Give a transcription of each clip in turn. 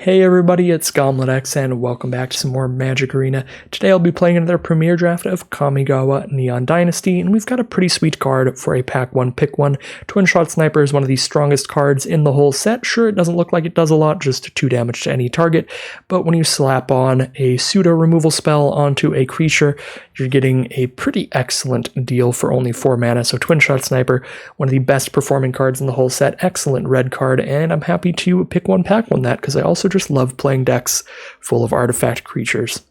Hey everybody, it's GobletX and welcome back to some more Magic Arena. Today I'll be playing another Premier Draft of Kamigawa Neon Dynasty, and we've got a pretty sweet card for a Pack 1 Pick 1. Twinshot Sniper is one of the strongest cards in the whole set. Sure, it doesn't look like it does a lot, just 2 damage to any target, but when you slap on a pseudo removal spell onto a creature, you're getting a pretty excellent deal for only 4 mana. So Twinshot Sniper, one of the best performing cards in the whole set, excellent red card, and I'm happy to pick one Pack 1 that because I also just love playing decks full of artifact creatures.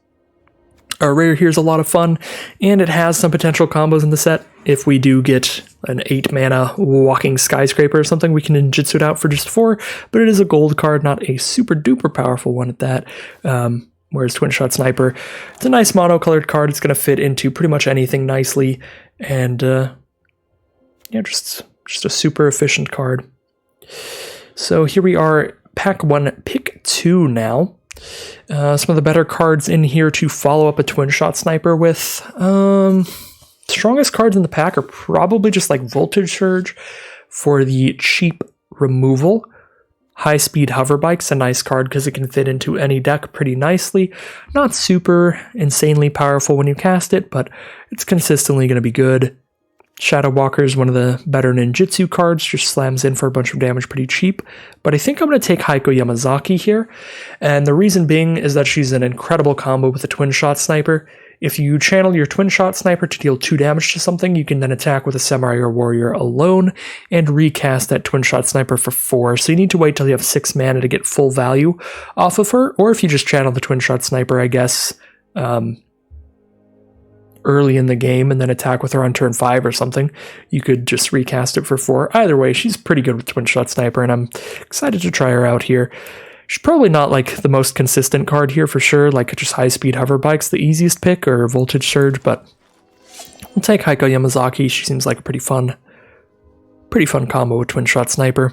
Our rare here is a lot of fun, and it has some potential combos in the set. If we do get an 8 mana walking skyscraper or something, we can ninjutsu it out for just 4, but it is a gold card, not a super duper powerful one at that. Whereas Twinshot Sniper, it's a nice mono-colored card. It's going to fit into pretty much anything nicely, and yeah, just a super efficient card. So here we are, Pack 1, Pick 2 now. Some of the better cards in here to follow up a Twinshot Sniper with. Strongest cards in the pack are probably just like Voltage Surge for the cheap removal. High Speed Hover Bike's a nice card because it can fit into any deck pretty nicely. Not super insanely powerful when you cast it, but it's consistently going to be good. Shadow Walker is one of the better ninjutsu cards, just slams in for a bunch of damage pretty cheap. But I think I'm going to take Heiko Yamazaki here, and the reason being is that she's an incredible combo with a Twinshot Sniper. If you channel your Twinshot Sniper to deal 2 damage to something, you can then attack with a Samurai or Warrior alone and recast that Twinshot Sniper for 4. So you need to wait till you have 6 mana to get full value off of her, or if you just channel the Twinshot Sniper, I guess, early in the game and then attack with her on turn 5 or something, you could just recast it for 4. Either way, she's pretty good with Twinshot Sniper, and I'm excited to try her out here. She's probably not like the most consistent card here for sure, like just High Speed Hover Bike's the easiest pick, or Voltage Surge, but we'll take Heiko Yamazaki. She seems like a pretty fun combo with Twinshot Sniper.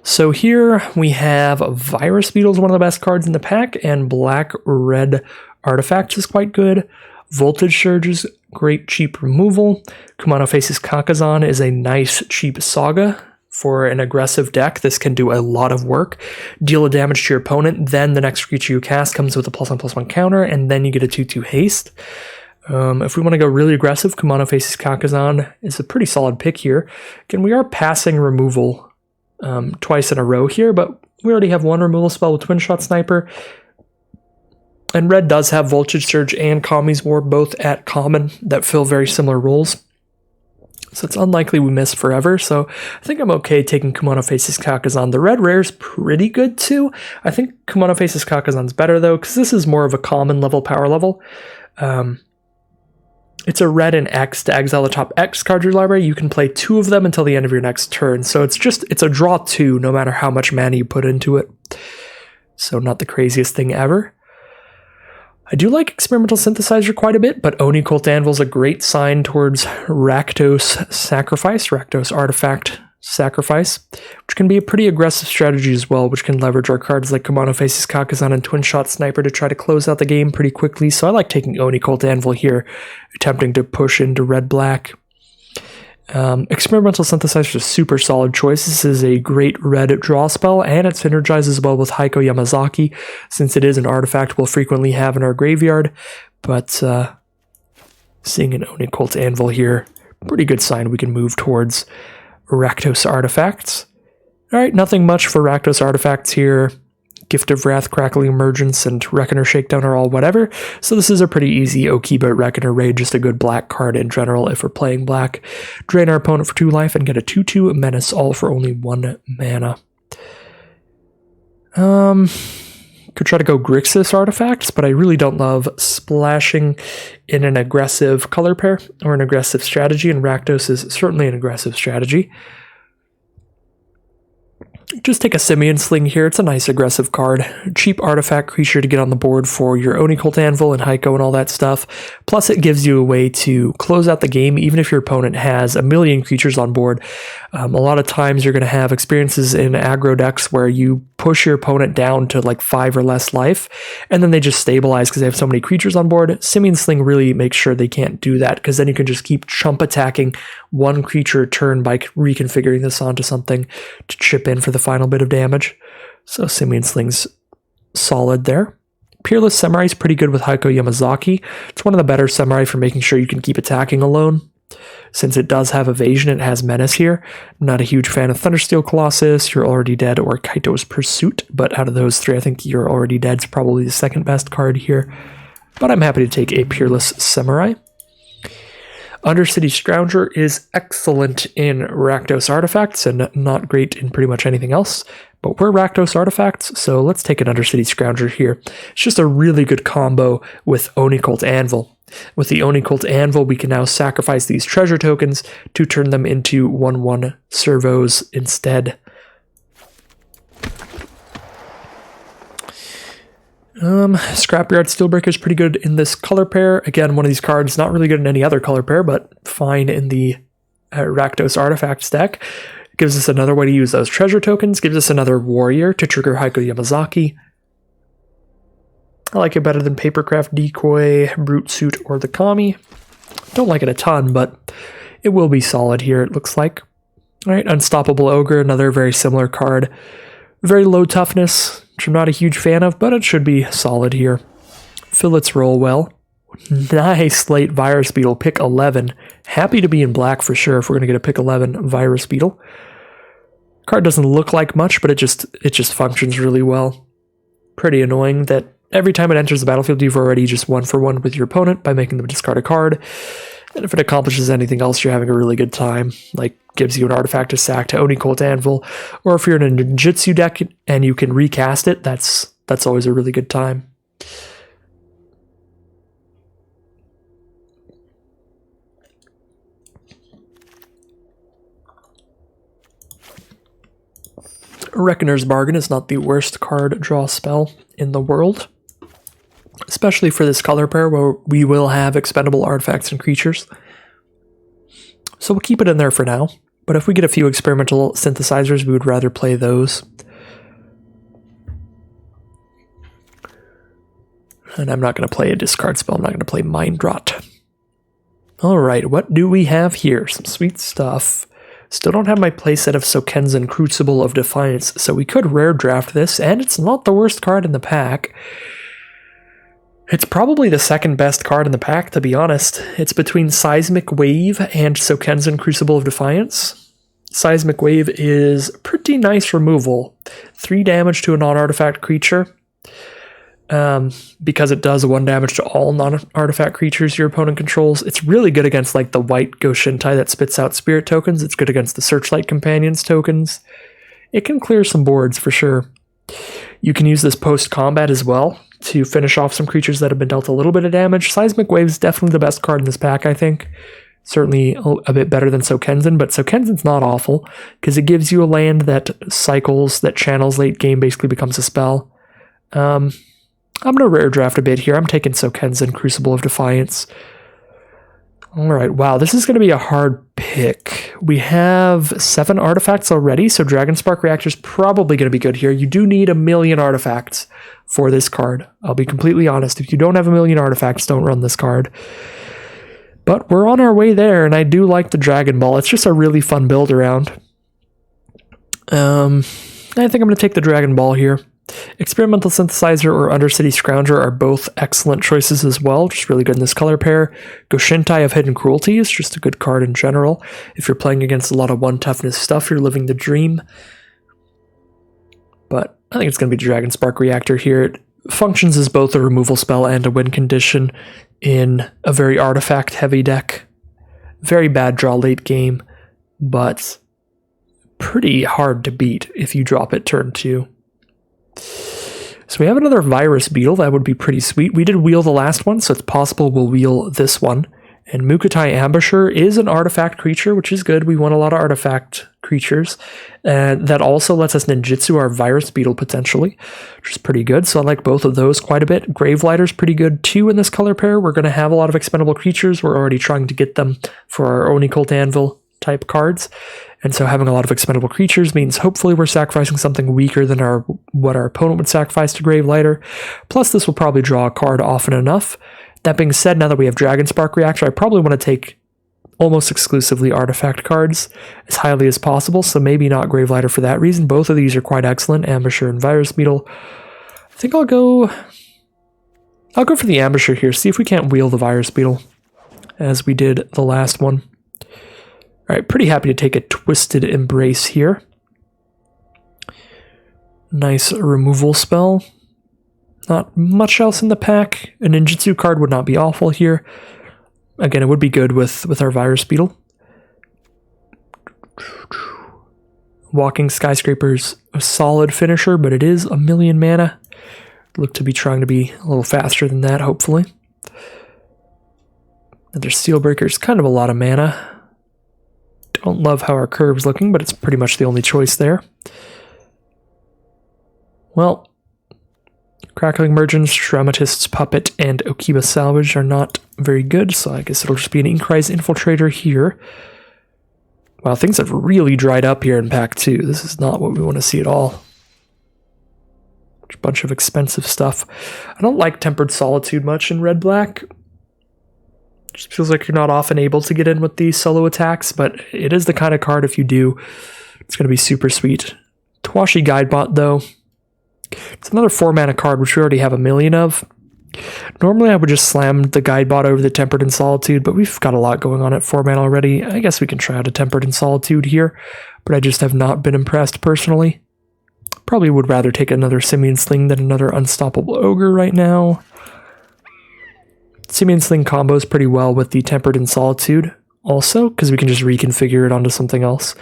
So here we have Virus Beetle is one of the best cards in the pack, and Black-Red Artifact is quite good. Voltage Surge is great cheap removal. Kumano Faces Kakazan is a nice cheap saga for an aggressive deck. This can do a lot of work. Deal a damage to your opponent, then the next creature you cast comes with a +1/+1 counter, and then you get a 2/2 haste. If we want to go really aggressive, Kumano Faces Kakazan is a pretty solid pick here. Again, we are passing removal twice in a row here, but we already have one removal spell with Twinshot Sniper. And red does have Voltage Surge and Kami's War, both at common, that fill very similar roles. So it's unlikely we miss forever, so I think I'm okay taking Kumano Faces Kakazan. The red rare is pretty good too. I think Kumano Faces Kakazan's better though, because this is more of a common level power level. It's a red and X to exile the top X card of your library. You can play 2 of them until the end of your next turn, so it's a draw 2 no matter how much mana you put into it. So not the craziest thing ever. I do like Experimental Synthesizer quite a bit, but Oni Cult Anvil is a great sign towards Rakdos Sacrifice, Rakdos Artifact Sacrifice, which can be a pretty aggressive strategy as well, which can leverage our cards like Kumano Faces Kakazan and Twinshot Sniper to try to close out the game pretty quickly. So I like taking Oni Cult Anvil here, attempting to push into red-black. Experimental Synthesizer is a super solid choice. This is a great red draw spell, and it synergizes well with Heiko Yamazaki, since it is an artifact we'll frequently have in our graveyard. But seeing an Oni Cult Anvil here, pretty good sign we can move towards Rakdos Artifacts. Alright, nothing much for Rakdos Artifacts here. Gift of Wrath, Crackling Emergence, and Reckoner Shakedown are all whatever, so this is a pretty easy Okiba Reckoner raid, just a good black card in general if we're playing black. Drain our opponent for 2 life and get a 2/2 Menace, all for only 1 mana. Could try to go Grixis Artifacts, but I really don't love splashing in an aggressive color pair or an aggressive strategy, and Rakdos is certainly an aggressive strategy. Just take a Simian Sling here. It's a nice aggressive card. Cheap artifact creature to get on the board for your Oni Cult Anvil and Heiko and all that stuff. Plus it gives you a way to close out the game even if your opponent has a million creatures on board. A lot of times you're going to have experiences in aggro decks where you push your opponent down to like 5 or less life, and then they just stabilize because they have so many creatures on board. Simian Sling really makes sure they can't do that, because then you can just keep chump attacking one creature a turn by reconfiguring this onto something to chip in for the final bit of damage. So Simian Sling's solid there. Peerless Samurai is pretty good with Heiko Yamazaki. It's one of the better Samurai for making sure you can keep attacking alone. Since it does have evasion, it has menace here. I'm not a huge fan of Thundersteel Colossus, You're Already Dead, or Kaito's Pursuit, but out of those three, I think You're Already Dead's probably the second best card here. But I'm happy to take a Peerless Samurai. Undercity Scrounger is excellent in Rakdos Artifacts and not great in pretty much anything else. But we're Rakdos Artifacts, so let's take an Undercity Scrounger here. It's just a really good combo with Oni Cult Anvil. With the Oni Cult Anvil, we can now sacrifice these treasure tokens to turn them into 1/1 servos instead. Scrapyard Steelbreaker is pretty good in this color pair. Again, one of these cards not really good in any other color pair, but fine in the Rakdos Artifacts deck. Gives us another way to use those treasure tokens. Gives us another warrior to trigger Heiko Yamazaki. I like it better than Papercraft Decoy, Brute Suit, or the Kami. Don't like it a ton, but it will be solid here, it looks like. Alright, Unstoppable Ogre, another very similar card. Very low toughness, which I'm not a huge fan of, but it should be solid here. Fillets roll well. Nice late Virus Beetle, pick 11. Happy to be in black for sure if we're going to get a pick 11 Virus Beetle. Card doesn't look like much, but it just functions really well. Pretty annoying that every time it enters the battlefield, you've already just 1-for-1 with your opponent by making them discard a card. And if it accomplishes anything else, you're having a really good time. Like, gives you an artifact to sack to Oni Cult Anvil. Or if you're in a ninjutsu deck and you can recast it, that's always a really good time. Reckoner's Bargain is not the worst card draw spell in the world, especially for this color pair where we will have expendable artifacts and creatures. So we'll keep it in there for now, but if we get a few experimental synthesizers, we would rather play those. And I'm not going to play a discard spell, I'm not going to play Mind Rot. Alright, what do we have here? Some sweet stuff. Still don't have my playset of Sokenzen Crucible of Defiance, so we could rare draft this, and it's not the worst card in the pack. It's probably the second best card in the pack, to be honest. It's between Seismic Wave and Sokenzen Crucible of Defiance. Seismic Wave is pretty nice removal. 3 damage to a non-artifact creature. Because it does 1 damage to all non-artifact creatures your opponent controls. It's really good against like the white Goshintai that spits out spirit tokens. It's good against the Searchlight Companions tokens. It can clear some boards for sure. You can use this post-combat as well to finish off some creatures that have been dealt a little bit of damage. Seismic Wave is definitely the best card in this pack, I think. Certainly a bit better than Sokenzen, but Sokenzen's not awful because it gives you a land that cycles, that channels late game, basically becomes a spell. I'm going to rare draft a bit here. I'm taking Sokenzen Crucible of Defiance. Alright, wow, this is going to be a hard pick. We have 7 artifacts already, so Dragon Spark Reactor is probably going to be good here. You do need 1,000,000 artifacts for this card. I'll be completely honest. If you don't have 1,000,000 artifacts, don't run this card. But we're on our way there, and I do like the Dragon Ball. It's just a really fun build around. I think I'm going to take the Dragon Ball here. Experimental Synthesizer or Undercity Scrounger are both excellent choices as well, just really good in this color pair. Goshintai of Hidden Cruelty is just a good card in general. If you're playing against a lot of 1 toughness stuff, you're living the dream. But I think it's going to be Dragon Spark Reactor here. It functions as both a removal spell and a win condition in a very artifact-heavy deck. Very bad draw late game, but pretty hard to beat if you drop it turn 2. So we have another Virus Beetle. That would be pretty sweet. We did wheel the last one, so it's possible we'll wheel this one. And Mukotai Ambusher is an artifact creature, which is good. We want a lot of artifact creatures. And that also lets us ninjutsu our Virus Beetle potentially, which is pretty good. So I like both of those quite a bit. Gravelighter's pretty good too in this color pair. We're going to have a lot of expendable creatures. We're already trying to get them for our Oni Cult Anvil type cards. And so having a lot of expendable creatures means hopefully we're sacrificing something weaker than what our opponent would sacrifice to Gravelighter. Plus this will probably draw a card often enough. That being said, now that we have Dragon Spark Reactor, I probably want to take almost exclusively artifact cards as highly as possible, so maybe not Gravelighter for that reason. Both of these are quite excellent, Ambusher and Virus Beetle. I think I'll go for the Ambusher here, see if we can't wheel the Virus Beetle as we did the last one. Alright, pretty happy to take a Twisted Embrace here. Nice removal spell. Not much else in the pack. A ninjutsu card would not be awful here. Again, it would be good with our Virus Beetle. Walking Skyscraper's a solid finisher, but it is 1,000,000 mana. Look to be trying to be a little faster than that, hopefully. Another Steelbreaker's kind of a lot of mana. Don't love how our curve's looking, but it's pretty much the only choice there. Well, Crackling Merchants, Dramatist's Puppet, and Okiba Salvage are not very good, so I guess it'll just be an Inkrise Infiltrator here. Wow, things have really dried up here in Pack 2. This is not what we want to see at all. A bunch of expensive stuff. I don't like Tempered Solitude much in Red-Black. Just feels like you're not often able to get in with these solo attacks, but it is the kind of card if you do, it's going to be super sweet. Tawashi Guidebot, though. It's another 4-mana card, which we already have 1,000,000 of. Normally I would just slam the Guidebot over the Tempered in Solitude, but we've got a lot going on at 4-mana already. I guess we can try out a Tempered in Solitude here, but I just have not been impressed personally. Probably would rather take another Simian Sling than another Unstoppable Ogre right now. Simian Sling combos pretty well with the Tempered in Solitude also, because we can just reconfigure it onto something else.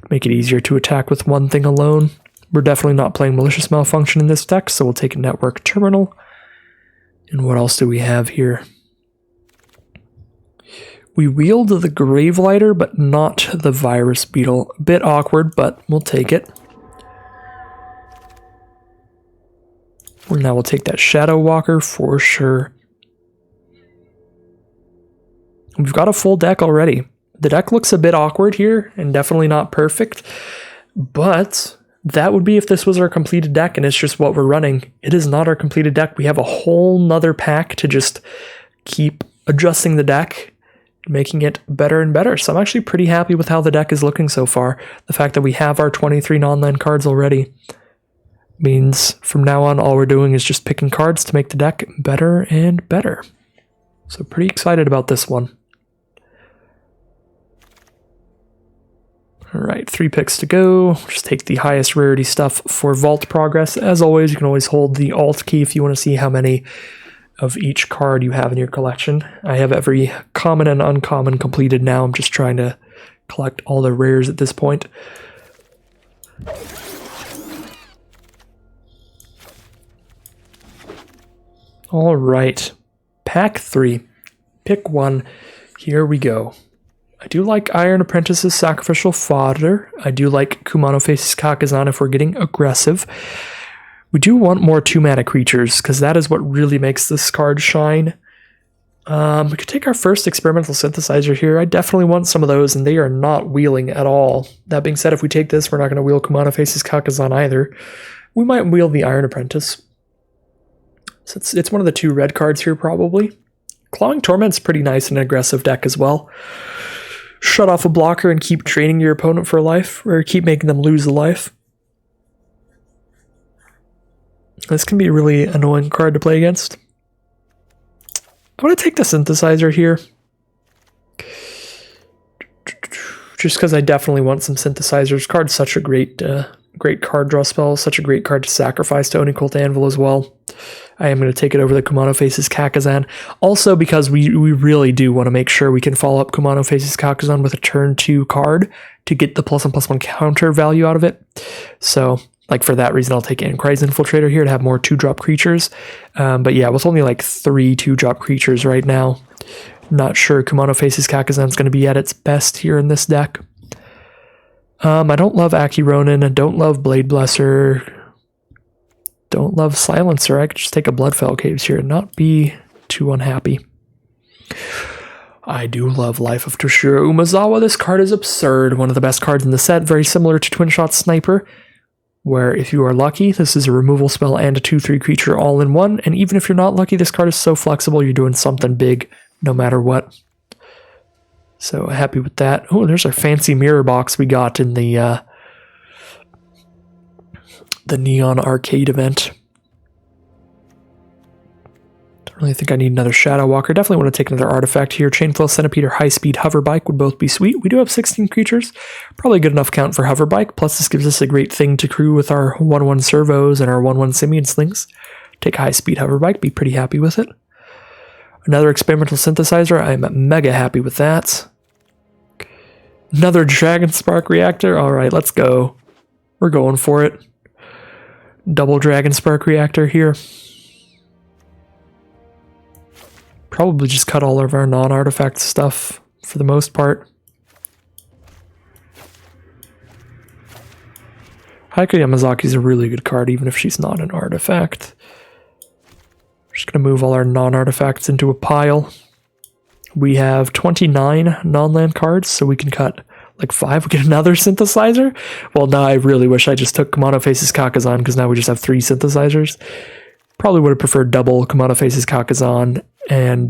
Make it easier to attack with one thing alone. We're definitely not playing Malicious Malfunction in this deck, so we'll take a Network Terminal. And what else do we have here? We wield the Gravelighter, but not the Virus Beetle. A bit awkward, but we'll take it. Now we'll take that Shadow Walker for sure. We've got a full deck already. The deck looks a bit awkward here, and definitely not perfect, but that would be if this was our completed deck and it's just what we're running. It is not our completed deck. We have a whole nother pack to just keep adjusting the deck, making it better and better. So I'm actually pretty happy with how the deck is looking so far. The fact that we have our 23 non-land cards already means from now on all we're doing is just picking cards to make the deck better and better. So pretty excited about this one. Alright, 3 picks to go. Just take the highest rarity stuff for Vault Progress. As always, you can always hold the Alt key if you want to see how many of each card you have in your collection. I have every common and uncommon completed now. I'm just trying to collect all the rares at this point. Alright, Pack 3. Pick one. Here we go. I do like Iron Apprentice's Sacrificial Fodder. I do like Kumano Faces Kakazan if we're getting aggressive. We do want more 2-mana creatures, because that is what really makes this card shine. We could take our first Experimental Synthesizer here. I definitely want some of those, and they are not wheeling at all. That being said, if we take this, we're not going to wheel Kumano Faces Kakazan either. We might wheel the Iron Apprentice. So it's one of the 2 red cards here, probably. Clawing Torment's pretty nice in an aggressive deck as well. Shut off a blocker and keep draining your opponent for life, or keep making them lose a life. This can be a really annoying card to play against. I'm going to take the Synthesizer here. Just because I definitely want some Synthesizers. Card's such a great card draw spell, such a great card to sacrifice to Oni Cult Anvil as well. I am going to take it over the Kumano Faces Kakazan. Also because we really do want to make sure we can follow up Kumano Faces Kakazan with a turn 2 card to get the +1/+1 counter value out of it. So, like for that reason, I'll take Inkrise Infiltrator here to have more 2-drop creatures. But yeah, with only like 3 2-drop creatures right now, not sure Kumano Faces Kakazan is going to be at its best here in this deck. I don't love Aki Ronin. I don't love Blade Blesser. Don't love Silencer. I could just take a Bloodfell Caves here and not be too unhappy. I do love Life of Toshiro Umezawa. This card is absurd. One of the best cards in the set. Very similar to Twinshot Sniper, where if you are lucky, this is a removal spell and a 2/3 creature all in one. And even if you're not lucky, this card is so flexible, you're doing something big no matter what. So happy with that. Oh, there's our fancy mirror box we got in the Neon Arcade event. Don't really think I need another Shadow Walker. Definitely want to take another artifact here. Chainflow Centipede or High Speed Hover Bike would both be sweet. We do have 16 creatures. Probably a good enough count for Hover Bike. Plus this gives us a great thing to crew with our 1/1 servos and our 1/1 Simian Slings. Take a High Speed Hover Bike. Be pretty happy with it. Another Experimental Synthesizer. I'm mega happy with that. Another Dragon Spark Reactor. Alright, let's go. We're going for it. Double Dragon Spark Reactor here. Probably just cut all of our non-artifact stuff for the most part. Heiko Yamazaki's a really good card, even if she's not an artifact. We're just going to move all our non-artifacts into a pile. We have 29 non-land cards, so we can cut like 5. We get another synthesizer? Well, now I really wish I just took Kamado Faces Kakazan, because now we just have 3 synthesizers. Probably would have preferred double Kamado Faces Kakazan and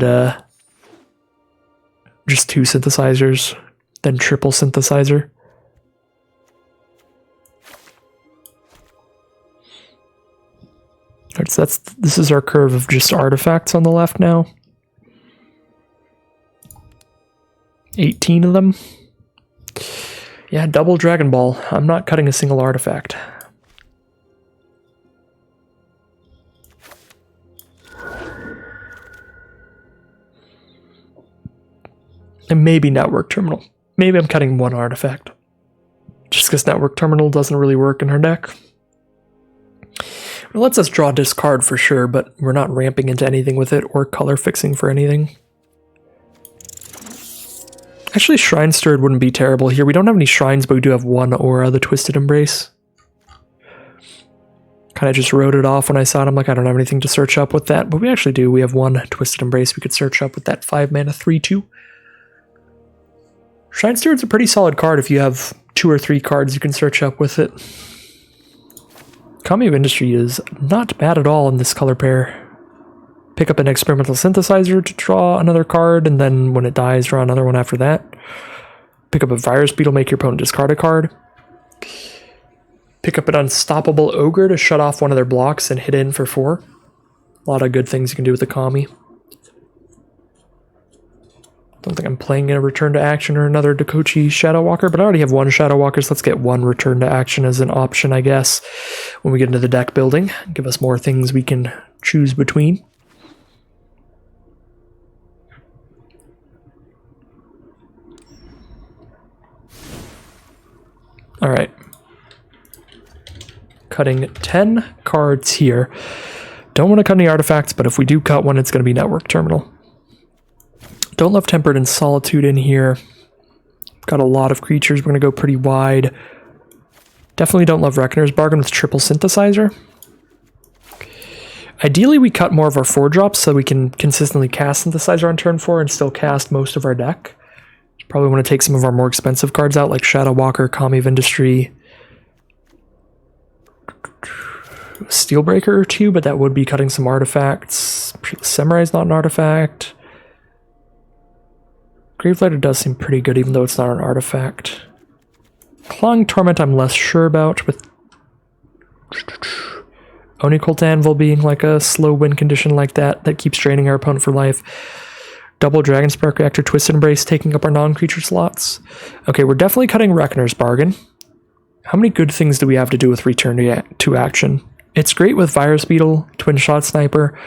just 2 synthesizers, then triple synthesizer. Alright, so this is our curve of just artifacts on the left now. 18 of them. Yeah, double Dragon Ball. I'm not cutting a single artifact. And maybe Network Terminal. Maybe I'm cutting 1 artifact. Just because Network Terminal doesn't really work in her deck. It lets us draw discard for sure, but we're not ramping into anything with it or color fixing for anything. Actually, Shrine Stirred wouldn't be terrible here. We don't have any shrines, but we do have 1 aura, the Twisted Embrace. Kind of just wrote it off when I saw it. I'm like, I don't have anything to search up with that, but we actually do. We have 1 Twisted Embrace we could search up with that 5 mana 3/2. Shrine Steward's a pretty solid card if you have 2 or 3 cards you can search up with it. Kamigawa Industry is not bad at all in this color pair. Pick up an Experimental Synthesizer to draw another card, and then when it dies, draw another one after that. Pick up a Virus Beetle, make your opponent discard a card. Pick up an Unstoppable Ogre to shut off one of their blocks and hit in for 4. A lot of good things you can do with the Kami. Don't think I'm playing a Return to Action or another Dakochi Shadow Walker, but I already have 1 Shadow Walker, so let's get 1 Return to Action as an option, I guess, when we get into the deck building. Give us more things we can choose between. Alright. Cutting 10 cards here. Don't want to cut any artifacts, but if we do cut one, it's going to be Network Terminal. Don't love Tempered and Solitude in here. Got a lot of creatures. We're going to go pretty wide. Definitely don't love Reckoner's Bargain with triple Synthesizer. Ideally, we cut more of our 4-drops so we can consistently cast Synthesizer on turn 4 and still cast most of our deck. Probably want to take some of our more expensive cards out, like Shadow Walker, Kamigawa Industry, Steelbreaker or 2, but that would be cutting some artifacts. Samurai's not an artifact. Gravelighter does seem pretty good, even though it's not an artifact. Clawing Torment I'm less sure about, with Onikult Anvil being like a slow win condition like that keeps draining our opponent for life. Double Dragon Spark Reactor, Twisted Embrace taking up our non-creature slots. Okay, we're definitely cutting Reckoner's Bargain. How many good things do we have to do with Return to Action? It's great with Virus Beetle, Twinshot Sniper.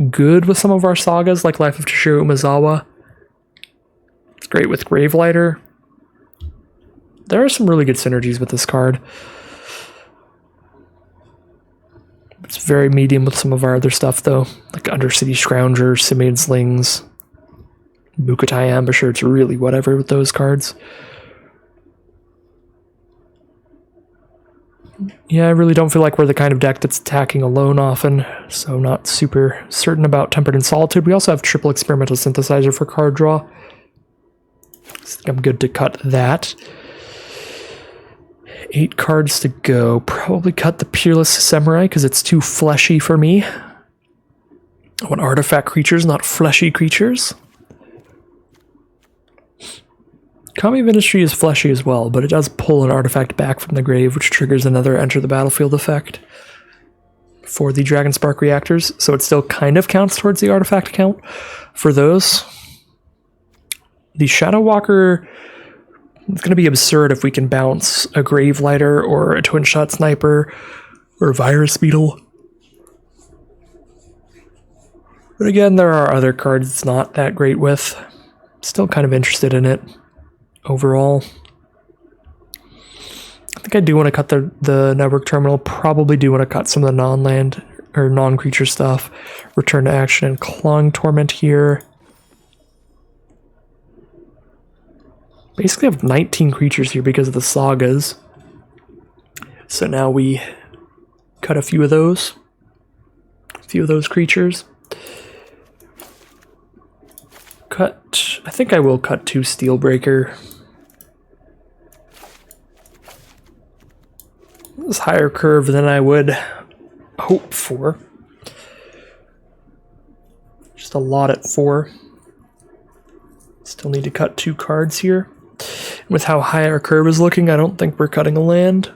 Good with some of our sagas like Life of Toshiro Umezawa. It's great with Gravelighter. There are some really good synergies with this card. It's very medium with some of our other stuff though, like Undercity Scrounger, Simian Slings, Bukatai Ambusher. It's really whatever with those cards. Yeah, I really don't feel like we're the kind of deck that's attacking alone often, so I'm not super certain about Tempered and Solitude. We also have triple Experimental Synthesizer for card draw. So I think I'm good to cut that. 8 cards to go. Probably cut the Peerless Samurai because it's too fleshy for me. I want artifact creatures, not fleshy creatures. Kami of Industry is fleshy as well, but it does pull an artifact back from the grave, which triggers another enter the battlefield effect for the Dragon Spark reactors, so it still kind of counts towards the artifact count for those. The Shadow Walker, it's going to be absurd if we can bounce a Grave Lighter or a Twinshot Sniper or a Virus Beetle. But again, there are other cards it's not that great with. Still kind of interested in it overall. I think I do want to cut the network terminal. Probably do want to cut some of the non-land or non-creature stuff. Return to action and Clawing Torment here. Basically have 19 creatures here because of the sagas. So now we cut a few of those. Creatures. I think I will cut 2 Steelbreaker. This is higher curve than I would hope for. Just a lot at 4. Still need to cut 2 cards here. With how high our curve is looking, I don't think we're cutting a land.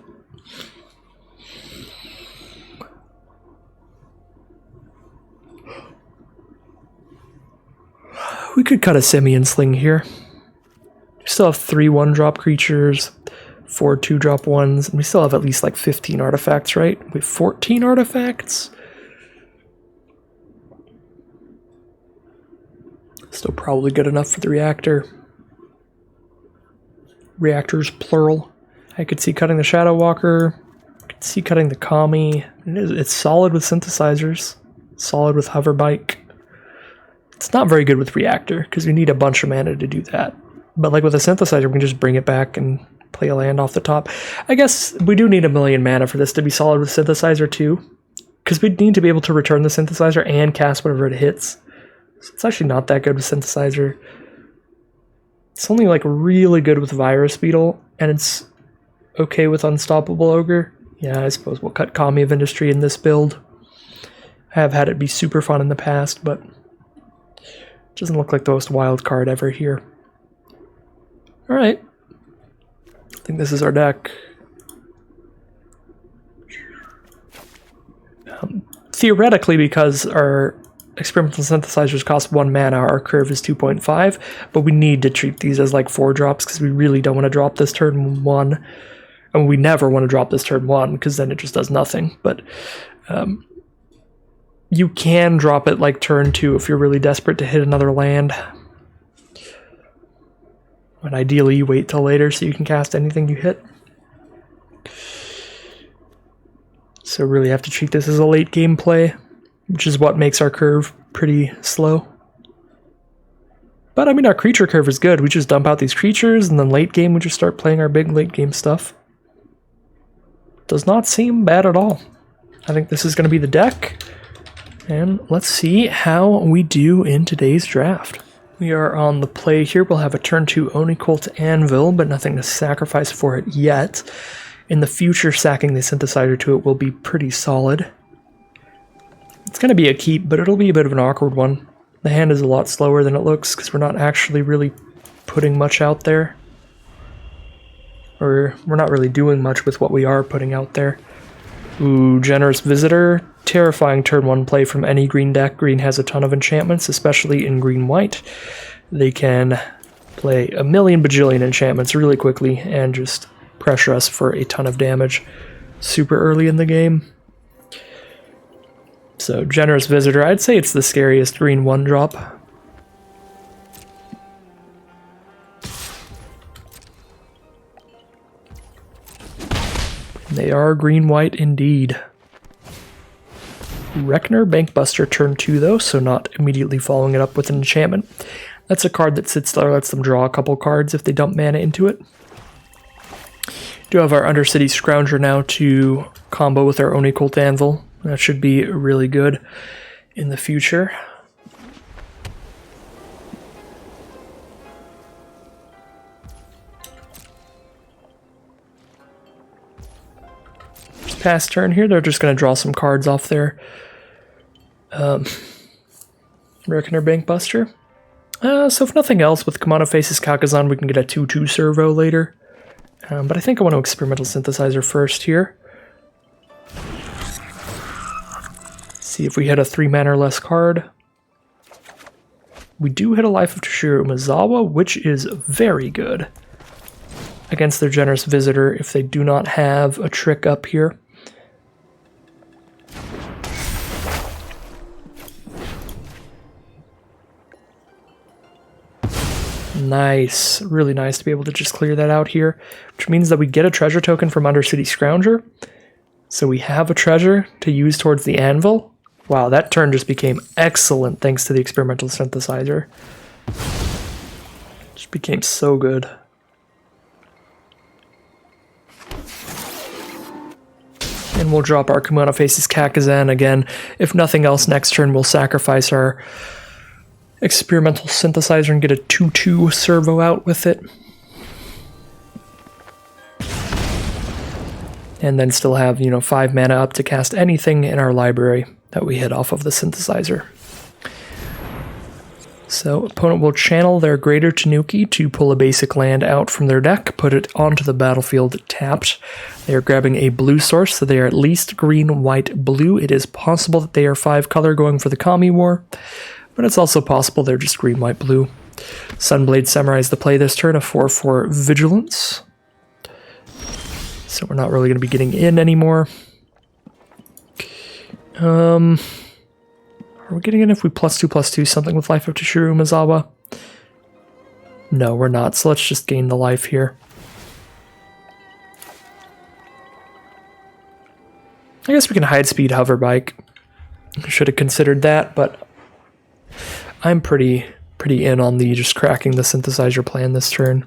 We could cut a Simian Sling here. We still have 3 1-drop creatures, 4 2-drop ones, and we still have at least like 15 artifacts, right? We have 14 artifacts. Still probably good enough for the reactor. Reactors, plural. I could see cutting the Shadow Walker. I could see cutting the Kami. It's solid with synthesizers. Solid with Hover Bike. It's not very good with Reactor, because you need a bunch of mana to do that. But like with a synthesizer, we can just bring it back and play a land off the top. I guess we do need 1 million mana for this to be solid with synthesizer too. Because we'd need to be able to return the synthesizer and cast whenever it hits. So it's actually not that good with synthesizer. It's only like really good with Virus Beetle, and it's okay with Unstoppable Ogre. Yeah, I suppose we'll cut Kami of Industry in this build. I have had it be super fun in the past, but it doesn't look like the most wild card ever here. Alright. I think this is our deck. Theoretically, because our experimental synthesizers cost 1 mana, our curve is 2.5, but we need to treat these as like 4 drops because we really don't want to drop this turn 1. And we never want to drop this turn 1 because then it just does nothing. But you can drop it like turn 2 if you're really desperate to hit another land. And ideally you wait till later so you can cast anything you hit. So really have to treat this as a late game play, which is what makes our curve pretty slow. But I mean, our creature curve is good. We just dump out these creatures, and then late game we just start playing our big late game stuff. Does not seem bad at all. I think this is going to be the deck. And let's see how we do in today's draft. We are on the play here. We'll have a turn 2 Oni Cult Anvil, but nothing to sacrifice for it yet. In the future, sacking the synthesizer to it will be pretty solid. It's going to be a keep, but it'll be a bit of an awkward one. The hand is a lot slower than it looks because we're not actually really putting much out there. Or we're not really doing much with what we are putting out there. Ooh, Generous Visitor. Terrifying turn 1 play from any green deck. Green has a ton of enchantments, especially in green-white. They can play a million bajillion enchantments really quickly and just pressure us for a ton of damage super early in the game. So, Generous Visitor, I'd say it's the scariest green 1-drop. They are green-white indeed. Reckoner Bankbuster turn 2 though, so not immediately following it up with an enchantment. That's a card that sits there, lets them draw a couple cards if they dump mana into it. Do have our Undercity Scrounger now to combo with our Oni Cult Anvil. That should be really good in the future. Past turn here, they're just going to draw some cards off their Reckoner Bankbuster. So if nothing else, with Kamano Faces Kakazan, we can get a 2-2 servo later. But I think I want to Experimental Synthesizer first here. See if we hit a 3-mana or less card. We do hit a Life of Toshiro Umezawa, which is very good against their Generous Visitor if they do not have a trick up here. Nice. Really nice to be able to just clear that out here, which means that we get a treasure token from Undercity Scrounger. So we have a treasure to use towards the anvil. Wow, that turn just became excellent thanks to the Experimental Synthesizer. Just became so good. And we'll drop our Kamano Faces Kakazan again. If nothing else, next turn we'll sacrifice our Experimental Synthesizer and get a 2-2 servo out with it. And then still have, 5 mana up to cast anything in our library that we hit off of the synthesizer. So opponent will channel their Greater Tanuki to pull a basic land out from their deck, put it onto the battlefield tapped. They are grabbing a blue source, so they are at least green, white, blue. It is possible that they are 5 color going for the Kami War, but it's also possible they're just green, white, blue. Sunblade Samurai is the play this turn, a 4/4 Vigilance. So we're not really going to be getting in anymore. Are we getting in if we +2/+2 something with Life of Toshiro Umezawa? No, we're not, so let's just gain the life here. I guess we can hide speed Hoverbike. Should have considered that, but I'm pretty in on the just cracking the synthesizer plan this turn.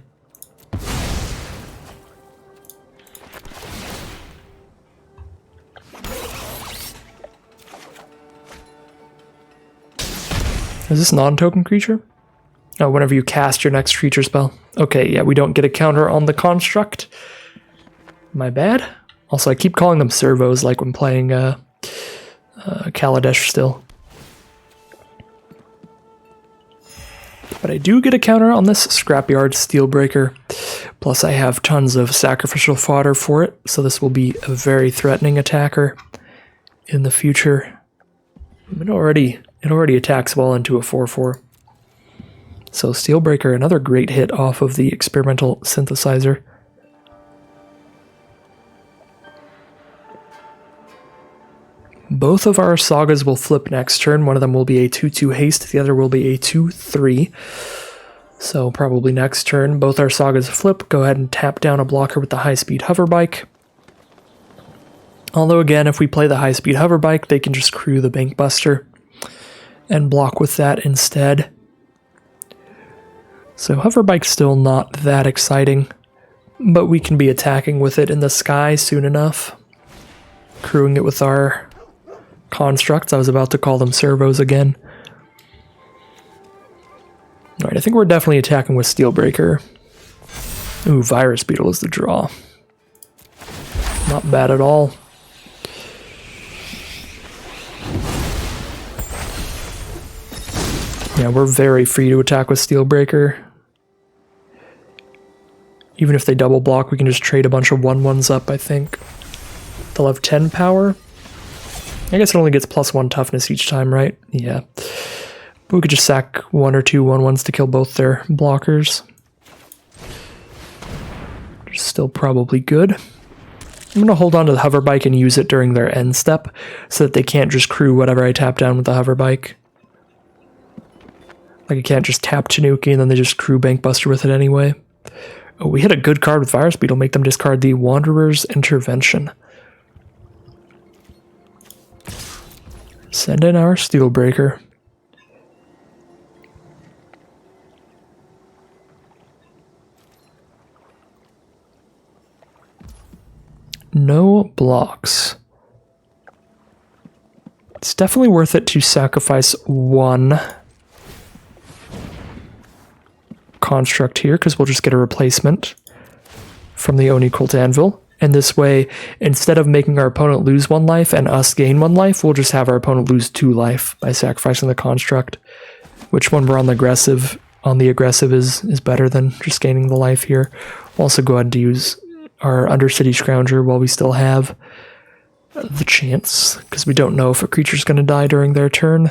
Is this non-token creature? Oh, whenever you cast your next creature spell. Okay, yeah, we don't get a counter on the construct. My bad. Also, I keep calling them servos like when playing Kaladesh still. But I do get a counter on this Scrapyard Steelbreaker. Plus I have tons of sacrificial fodder for it, so this will be a very threatening attacker in the future. It already attacks well into a 4/4. So Steelbreaker, another great hit off of the Experimental Synthesizer. Both of our sagas will flip next turn. One of them will be a 2/2 haste, the other will be a 2/3. So probably next turn, both our sagas flip. Go ahead and tap down a blocker with the high-speed Hoverbike. Although again, if we play the high-speed Hoverbike, they can just crew the Bankbuster and block with that instead. So Hoverbike's still not that exciting, but we can be attacking with it in the sky soon enough. Crewing it with our constructs. I was about to call them servos again. Alright, I think we're definitely attacking with Steelbreaker. Ooh, Virus Beetle is the draw. Not bad at all. Yeah, we're very free to attack with Steelbreaker. Even if they double block, we can just trade a bunch of 1/1s up, I think. They'll have 10 power. I guess it only gets +1 toughness each time, right? Yeah. But we could just sack 1 or 2 1/1s to kill both their blockers. Which is still probably good. I'm going to hold on to the Hoverbike and use it during their end step, so that they can't just crew whatever I tap down with the Hoverbike. Like, I can't just tap Tanuki and then they just crew Bankbuster with it anyway. Oh, we hit a good card with Virus Beetle, make them discard the Wanderer's Intervention. Send in our Steelbreaker. No blocks. It's definitely worth it to sacrifice 1 construct here, because we'll just get a replacement from the Oni Cult Anvil. And this way, instead of making our opponent lose 1 life and us gain 1 life, we'll just have our opponent lose 2 life by sacrificing the construct. which when we're on the aggressive is better than just gaining the life here. We'll also go ahead to use our Undercity Scrounger while we still have the chance, because we don't know if a creature's going to die during their turn.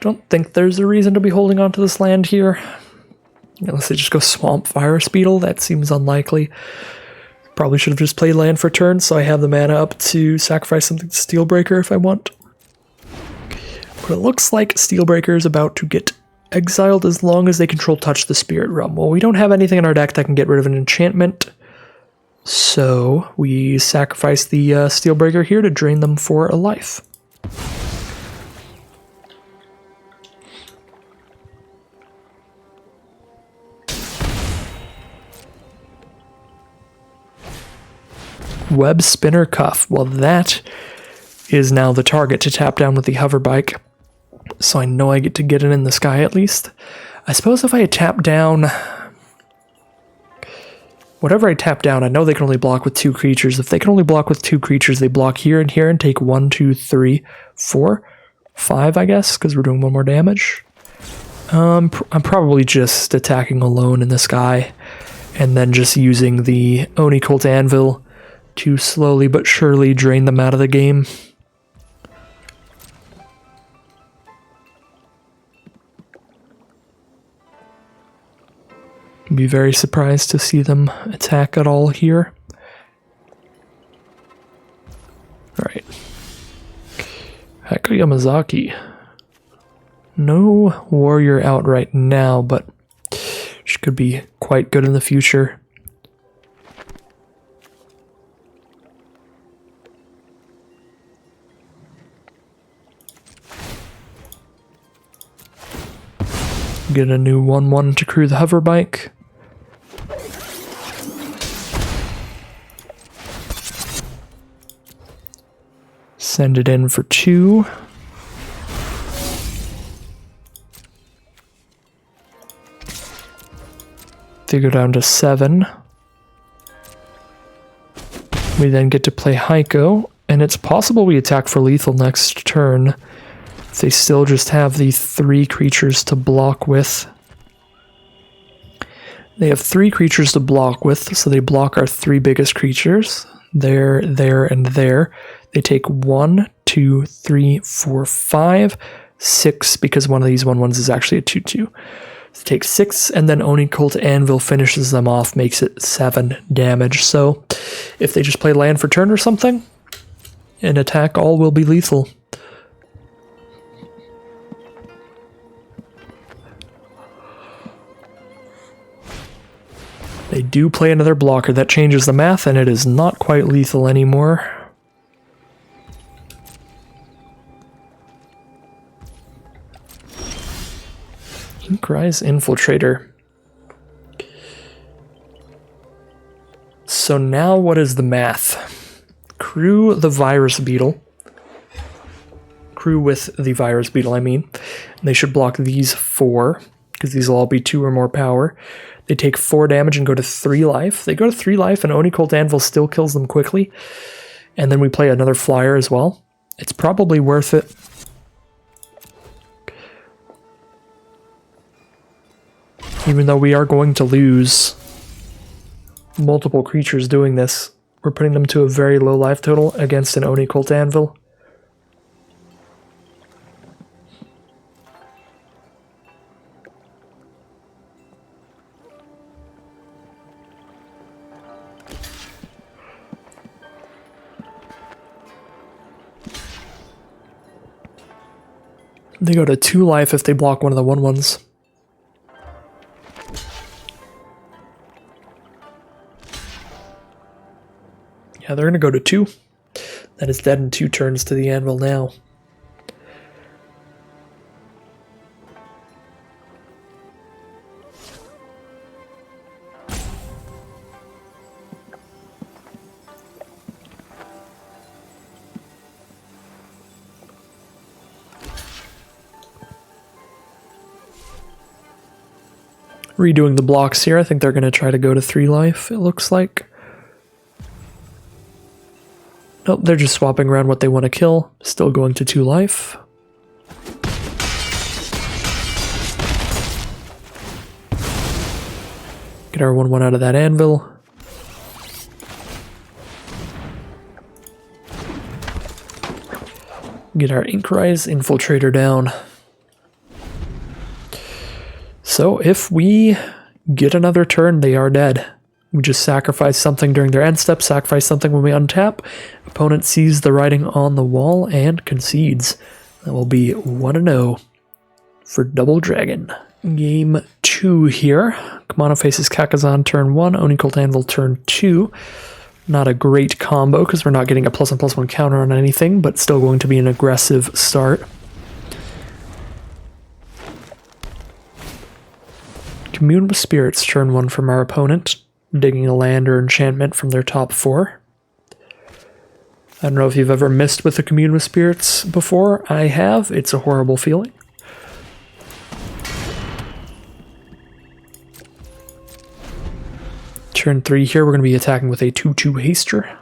Don't think there's a reason to be holding on to this land here. Unless they just go Swamp Virus Beetle, that seems unlikely. Probably should have just played land for turn, so I have the mana up to sacrifice something to Steelbreaker if I want. But it looks like Steelbreaker is about to get exiled as long as they control Touch the Spirit Realm. Well, we don't have anything in our deck that can get rid of an enchantment, so we sacrifice the Steelbreaker here to drain them for a life. Web Spinner Cuff. Well, that is now the target to tap down with the hover bike. So I know I get to get it in the sky at least. I suppose if I tap down... Whatever I tap down, I know they can only block with 2 creatures. If they can only block with 2 creatures, they block here and take 1, 2, 3, 4, 5, I guess, because we're doing 1 more damage. I'm probably just attacking alone in the sky, and then just using the Oni Cult Anvil to slowly but surely drain them out of the game. Be very surprised to see them attack at all here. Alright. Hako Yamazaki. No warrior out right now, but she could be quite good in the future. Get a new 1/1 to crew the hover bike. Send it in for 2. They go down to 7. We then get to play Heiko, and it's possible we attack for lethal next turn. They still just have the 3 creatures to block with. They have 3 creatures to block with, so they block our 3 biggest creatures. There, and there. They take 1, 2, 3, 4, 5, 6, because one of these 1/1s is actually a 2/2. So take 6, and then Oni Cult Anvil finishes them off, makes it 7 damage. So if they just play land for turn or something, an attack all will be lethal. They do play another blocker. That changes the math, and it is not quite lethal anymore. Inkrise Infiltrator. So now what is the math? Crew the Virus Beetle. Crew with the Virus Beetle, I mean. They should block these 4, because these will all be 2 or more power. They take 4 damage and go to 3 life. They go to 3 life, and Oni Cult Anvil still kills them quickly. And then we play another flyer as well. It's probably worth it. Even though we are going to lose multiple creatures doing this, we're putting them to a very low life total against an Oni Cult Anvil. They go to 2 life if they block one of the 1/1s. Yeah, they're going to go to 2. That is dead in 2 turns to the anvil now. Redoing the blocks here, I think they're going to try to go to 3 life, it looks like. Nope, they're just swapping around what they want to kill. Still going to 2 life. Get our 1/1 out of that anvil. Get our Inkrise Infiltrator down. So if we get another turn, they are dead. We just sacrifice something during their end step, sacrifice something when we untap. Opponent sees the writing on the wall and concedes. That will be 1-0 for Double Dragon. Game 2 here. Kamano faces Kakazan turn 1, Oni Colt Anvil turn 2. Not a great combo because we're not getting a +1/+1 counter on anything, but still going to be an aggressive start. Commune with Spirits turn 1 from our opponent, digging a land or enchantment from their top 4. I don't know if you've ever missed with a Commune with Spirits before. I have. It's a horrible feeling. Turn 3 here, we're going to be attacking with a 2/2 Haster.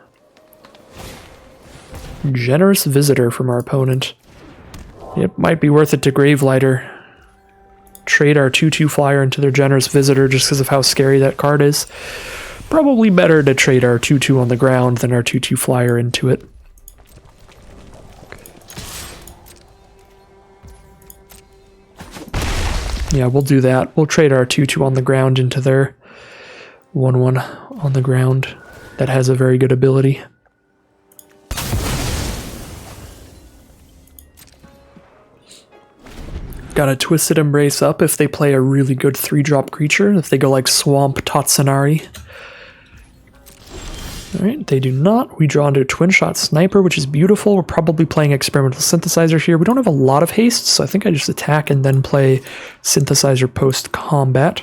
Generous Visitor from our opponent. It might be worth it to Gravelighter. Trade our 2/2 flyer into their Generous Visitor just because of how scary that card is. Probably better to trade our 2/2 on the ground than our 2/2 flyer into it. Yeah, we'll do that. We'll trade our 2/2 on the ground into their 1/1 on the ground that has a very good ability. Got a Twisted Embrace up if they play a really good 3-drop creature, if they go like Swamp Tatsunari. Alright, they do not. We draw into a Twinshot Sniper, which is beautiful. We're probably playing Experimental Synthesizer here. We don't have a lot of haste, so I think I just attack and then play Synthesizer post-combat.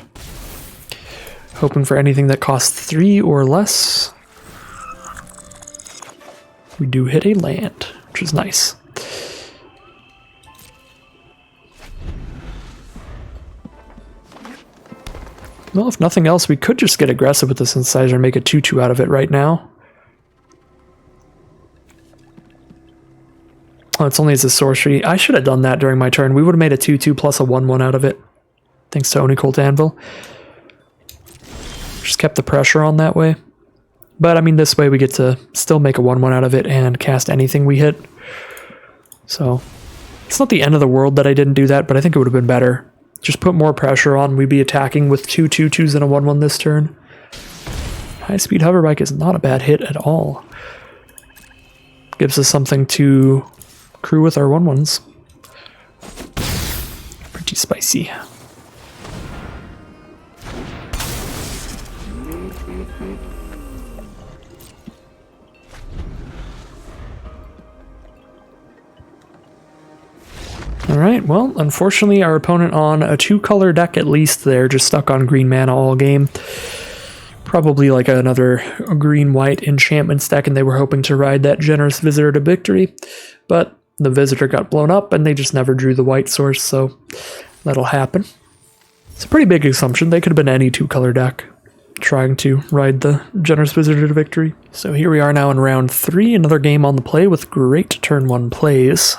Hoping for anything that costs 3 or less. We do hit a land, which is nice. Well, if nothing else, we could just get aggressive with the Synthesizer and make a 2/2 out of it right now. Oh, it's only as a sorcery. I should have done that during my turn. We would have made a 2/2 plus a 1/1 out of it. Thanks to Oni Colt Anvil. Just kept the pressure on that way. But, I mean, this way we get to still make a 1/1 out of it and cast anything we hit. So, it's not the end of the world that I didn't do that, but I think it would have been better. Just put more pressure on. We'd be attacking with 2 2/2s and a 1/1 this turn. High-speed hoverbike is not a bad hit at all. Gives us something to crew with our 1/1s. Pretty spicy. Alright, well, unfortunately our opponent on a 2-color deck at least there, just stuck on green mana all game. Probably like another green-white enchantment deck, and they were hoping to ride that Generous Visitor to victory, but the Visitor got blown up and they just never drew the white source, so that'll happen. It's a pretty big assumption. They could have been any 2-color deck trying to ride the Generous Visitor to victory. So here we are now in round 3, another game on the play with great turn 1 plays.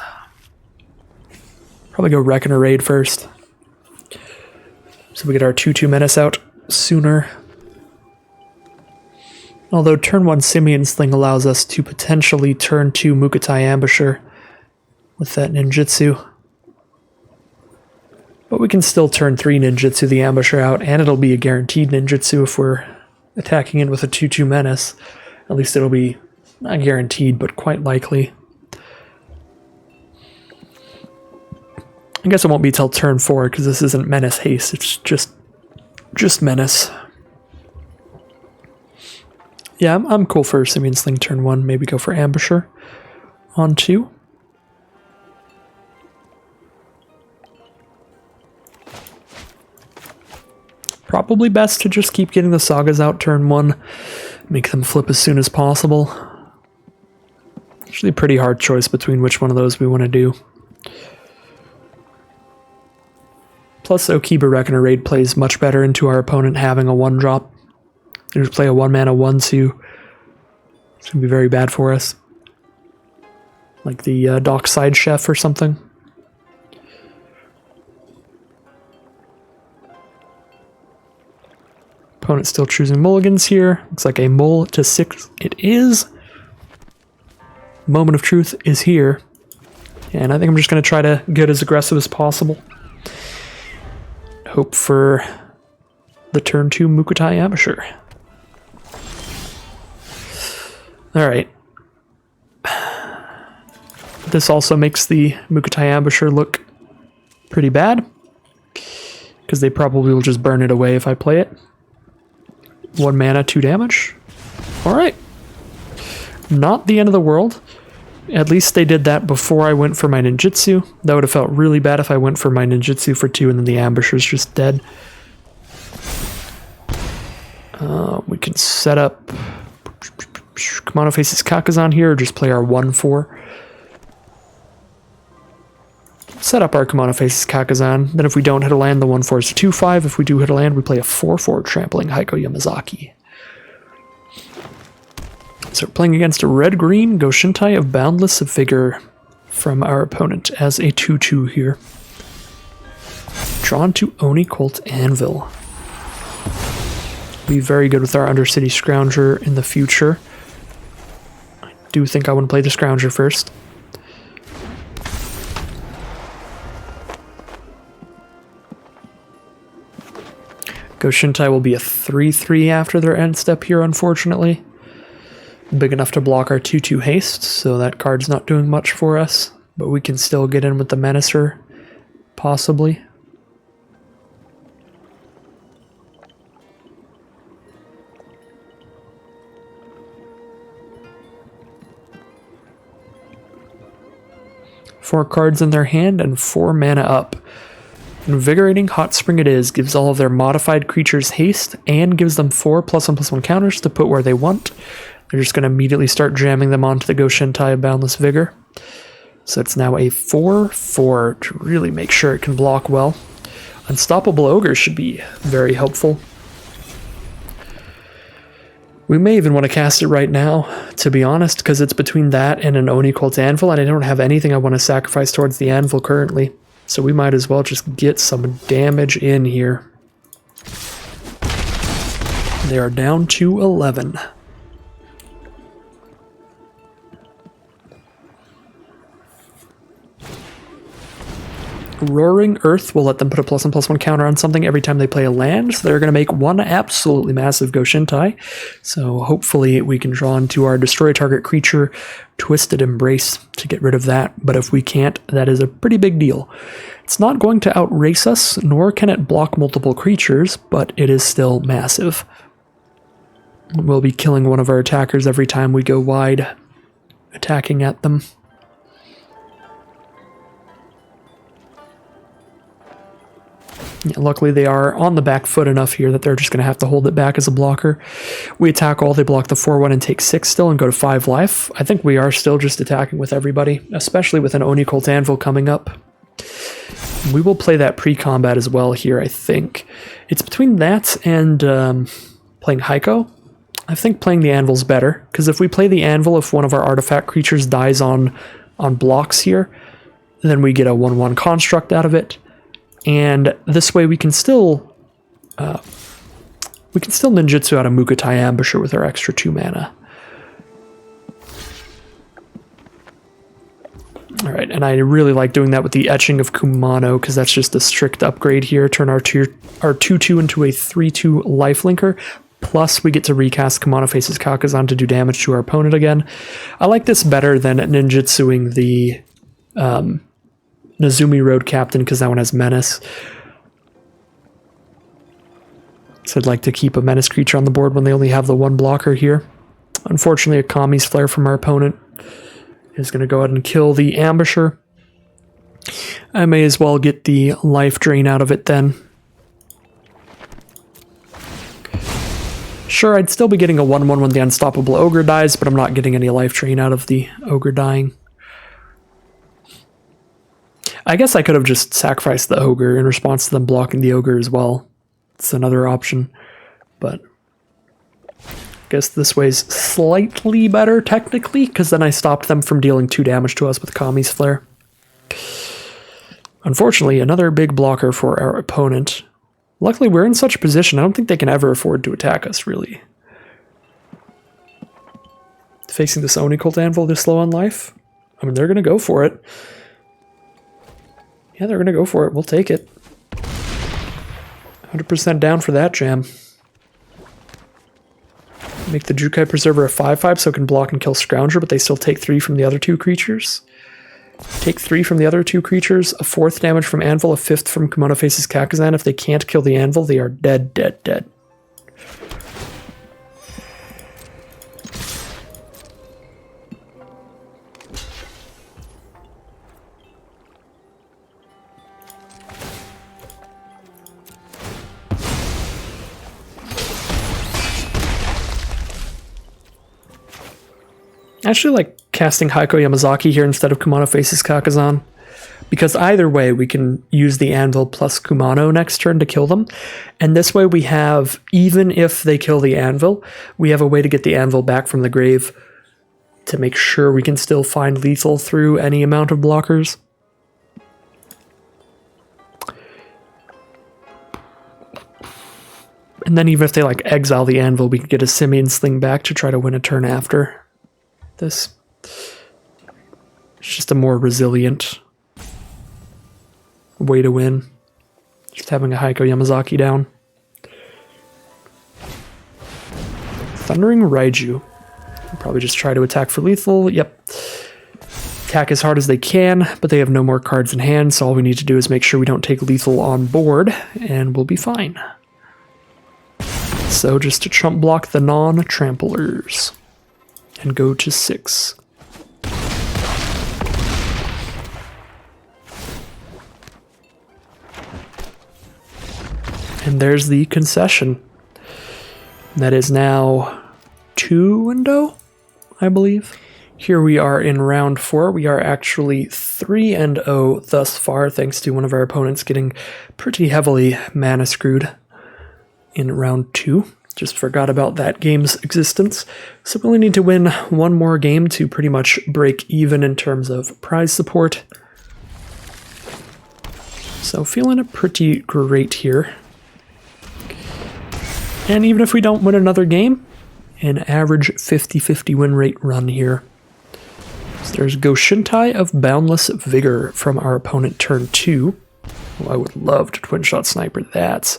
Probably go Reckoner Raid first. So we get our 2/2 Menace out sooner. Although turn 1 Simian Sling allows us to potentially turn 2 Mukotai Ambusher with that ninjutsu. But we can still turn 3 ninjutsu the Ambusher out, and it'll be a guaranteed ninjutsu if we're attacking it with a 2/2 Menace. At least it'll be not guaranteed, but quite likely. I guess it won't be till turn 4 because this isn't Menace Haste, it's just Menace. Yeah, I'm cool for Simian Sling turn 1, maybe go for Ambusher on 2. Probably best to just keep getting the Sagas out turn 1, make them flip as soon as possible. Actually a pretty hard choice between which one of those we want to do. Plus, Okiba Reckoner Raid plays much better into our opponent having a 1-drop. They just play a 1-mana 1/2. It's going to be very bad for us. like the dockside chef or something. Opponent still choosing mulligans here. Looks like a mull to 6 it is. Moment of truth is here. And I think I'm just going to try to get as aggressive as possible. Hope for the turn 2 Mukotai Embouchure. Alright. This also makes the Mukotai Embouchure look pretty bad, because they probably will just burn it away if I play it. 1 mana, 2 damage. Alright. Not the end of the world. At least they did that before I went for my ninjutsu. That would have felt really bad if I went for my ninjutsu for 2 and then the ambusher's just dead. We can set up Kamano faces Kakazan here, or just play our 1/4. Set up our Kamano faces Kakazan. Then if we don't hit a land, the 1/4 is a 2/5. If we do hit a land, we play a 4/4 trampling Heiko Yamazaki. So we're playing against a red-green Goshintai of Boundless Vigor from our opponent as a 2/2 here. Drawn to Oni Colt Anvil. Be very good with our Undercity Scrounger in the future. I do think I want to play the Scrounger first. Goshintai will be a 3/3 after their end step here, unfortunately. Big enough to block our 2/2 haste, so that card's not doing much for us. But we can still get in with the Menacer, possibly. Four cards in their hand and 4 mana up. Invigorating Hot Spring it is, gives all of their modified creatures haste and gives them 4 +1/+1 counters to put where they want. They're just going to immediately start jamming them onto the Goshintai of Boundless Vigor. So it's now a 4/4 to really make sure it can block well. Unstoppable Ogre should be very helpful. We may even want to cast it right now, to be honest, because it's between that and an Oni Colt Anvil, and I don't have anything I want to sacrifice towards the Anvil currently. So we might as well just get some damage in here. They are down to 11. Roaring Earth will let them put a +1/+1 counter on something every time they play a land, so they're going to make 1 absolutely massive Goshintai. So hopefully we can draw into our destroy target creature Twisted Embrace to get rid of that, but if we can't, that is a pretty big deal. It's not going to outrace us, nor can it block multiple creatures, but it is still massive. We'll be killing one of our attackers every time we go wide, attacking at them. Yeah, luckily they are on the back foot enough here that they're just going to have to hold it back as a blocker. We attack all, they block the 4/1 and take 6 still and go to 5 life. I think we are still just attacking with everybody, especially with an Oni Colt Anvil coming up. We will play that pre-combat as well here, I think. It's between that and playing Heiko. I think playing the Anvil's better, because if we play the Anvil, if one of our artifact creatures dies on blocks here, then we get a 1/1 construct out of it. And this way we can still ninjutsu out a Mukotai Embouchure with our extra 2 mana. Alright, and I really like doing that with the Etching of Kumano, because that's just a strict upgrade here. Turn our 2/2 into a 3/2 lifelinker, plus we get to recast Kamano Faces Kakazan to do damage to our opponent again. I like this better than ninjutsuing the Nezumi Road Captain, because that one has Menace. So I'd like to keep a Menace creature on the board when they only have the 1 blocker here. Unfortunately, a Kami's Flare from our opponent is going to go ahead and kill the Ambusher. I may as well get the life drain out of it then. Sure, I'd still be getting a 1/1 when the Unstoppable Ogre dies, but I'm not getting any life drain out of the Ogre dying. I guess I could have just sacrificed the Ogre in response to them blocking the Ogre as well. It's another option, but guess this way's slightly better, technically, because then I stopped them from dealing 2 damage to us with Kami's Flare. Unfortunately, another big blocker for our opponent. Luckily, we're in such a position, I don't think they can ever afford to attack us, really. Facing this Oni Cult Anvil this low on life? I mean, they're going to go for it. Yeah, they're going to go for it. We'll take it. 100% down for that jam. Make the Jukai Preserver a 5/5 so it can block and kill Scrounger, but they still take 3 from the other 2 creatures. Take 3 from the other 2 creatures, a 4th damage from Anvil, a 5th from Kimono Faces Kakazan. If they can't kill the Anvil, they are dead, dead, dead. I actually like casting Heiko Yamazaki here instead of Kumano Faces Kakazan, because either way we can use the Anvil plus Kumano next turn to kill them, and this way we have, even if they kill the Anvil, we have a way to get the Anvil back from the grave to make sure we can still find lethal through any amount of blockers. And then even if they like exile the Anvil, we can get a Simian Sling back to try to win a turn after this. It's just a more resilient way to win. Just having a Heiko Yamazaki down. Thundering Raiju. I'll probably just try to attack for lethal. Yep. Attack as hard as they can, but they have no more cards in hand, so all we need to do is make sure we don't take lethal on board, and we'll be fine. So just to chump block the non-tramplers. And go to 6. And there's the concession. That is now 2-0, I believe. Here we are in round 4. We are actually 3-0 thus far, thanks to one of our opponents getting pretty heavily mana screwed in round 2. Just forgot about that game's existence. So we only need to win one more game to pretty much break even in terms of prize support. So feeling pretty great here. And even if we don't win another game, an average 50-50 win rate run here. So there's Goshintai of Boundless Vigor from our opponent turn 2. Well, I would love to Twinshot Sniper that.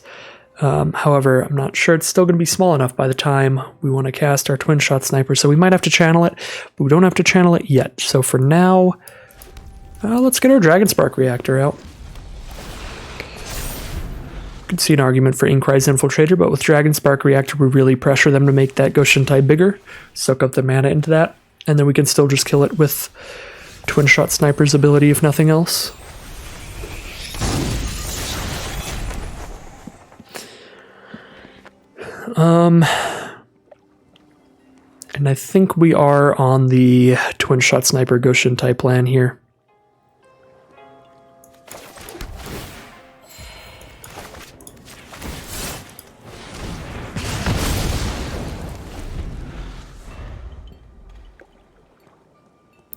However, I'm not sure it's still going to be small enough by the time we want to cast our Twinshot Sniper, so we might have to channel it, but we don't have to channel it yet. So for now, let's get our Dragon Spark Reactor out. Could see an argument for Inkrise Infiltrator, but with Dragon Spark Reactor, we really pressure them to make that Goshintai bigger, soak up the mana into that, and then we can still just kill it with Twinshot Sniper's ability, if nothing else. And I think we are on the Twinshot Sniper Goshintai plan here.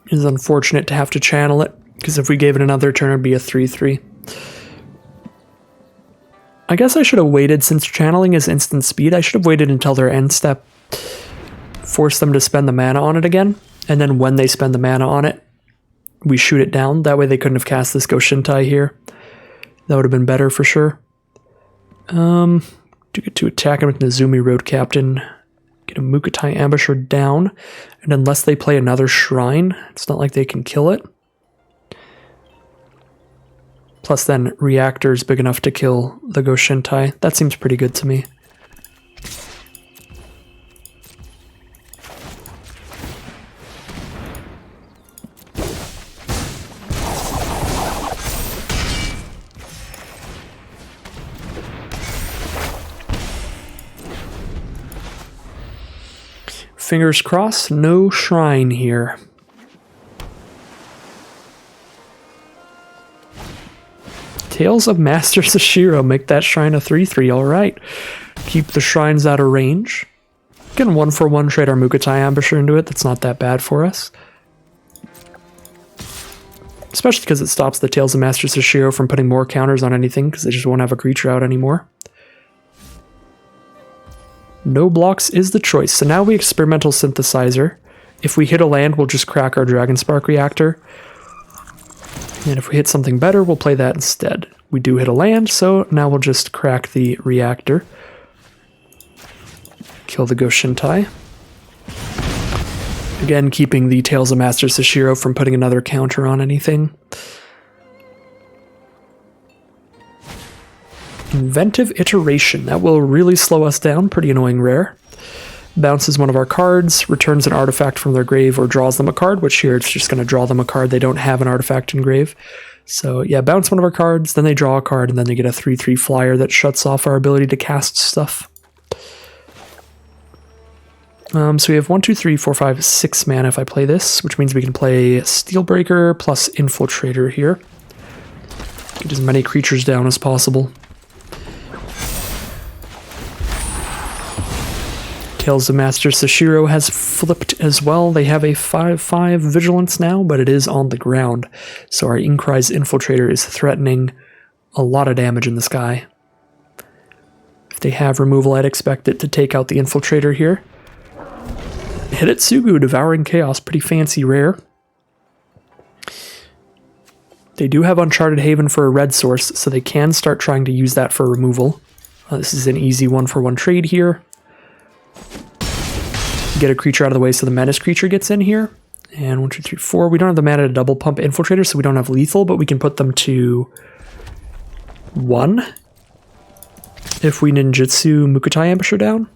It is unfortunate to have to channel it, because if we gave it another turn, it'd be a 3/3. I guess I should have waited, since channeling is instant speed, I should have waited until their end step, force them to spend the mana on it again, and then when they spend the mana on it, we shoot it down. That way they couldn't have cast this Goshintai here. That would have been better for sure. To get to attack him with Nezumi Road Captain, get a Mukotai Ambusher down, and unless they play another Shrine, it's not like they can kill it. Plus then Reactor's big enough to kill the Goshintai. That seems pretty good to me. Fingers crossed, no Shrine here. Tales of Master Sashiro, make that shrine a 3/3, alright. Keep the shrines out of range. Can 1-for-1 trade our Mukotai Ambusher into it. That's not that bad for us. Especially because it stops the Tales of Master Sashiro from putting more counters on anything, because they just won't have a creature out anymore. No blocks is the choice. So now we Experimental Synthesizer. If we hit a land, we'll just crack our Dragonspark Reactor. And if we hit something better, we'll play that instead. We do hit a land, so now we'll just crack the Reactor. Kill the Goshintai. Again, keeping the Tales of Master Sashiro from putting another counter on anything. Inventive Iteration. That will really slow us down. Pretty annoying rare. Bounces one of our cards, returns an artifact from their grave, or draws them a card, which here it's just going to draw them a card. They don't have an artifact in grave. So yeah, bounce one of our cards, then they draw a card, and then they get a 3/3 flyer that shuts off our ability to cast stuff. So we have 1, 2, 3, 4, 5, 6 mana if I play this, which means we can play Steelbreaker plus Infiltrator here. Get as many creatures down as possible. Tales of Master Sashiro has flipped as well. They have a 5/5 Vigilance now, but it is on the ground. So our Inkai's Infiltrator is threatening a lot of damage in the sky. If they have removal, I'd expect it to take out the Infiltrator here. Hidetsugu, Devouring Chaos, pretty fancy rare. They do have Uncharted Haven for a red source, so they can start trying to use that for removal. This is an easy 1-for-1 trade here. Get a creature out of the way so the menace creature gets in here. And 1, 2, 3, 4. We don't have the mana to double pump Infiltrator, so we don't have lethal, but we can put them to 1 if we ninjutsu Mukotai Ambusher down.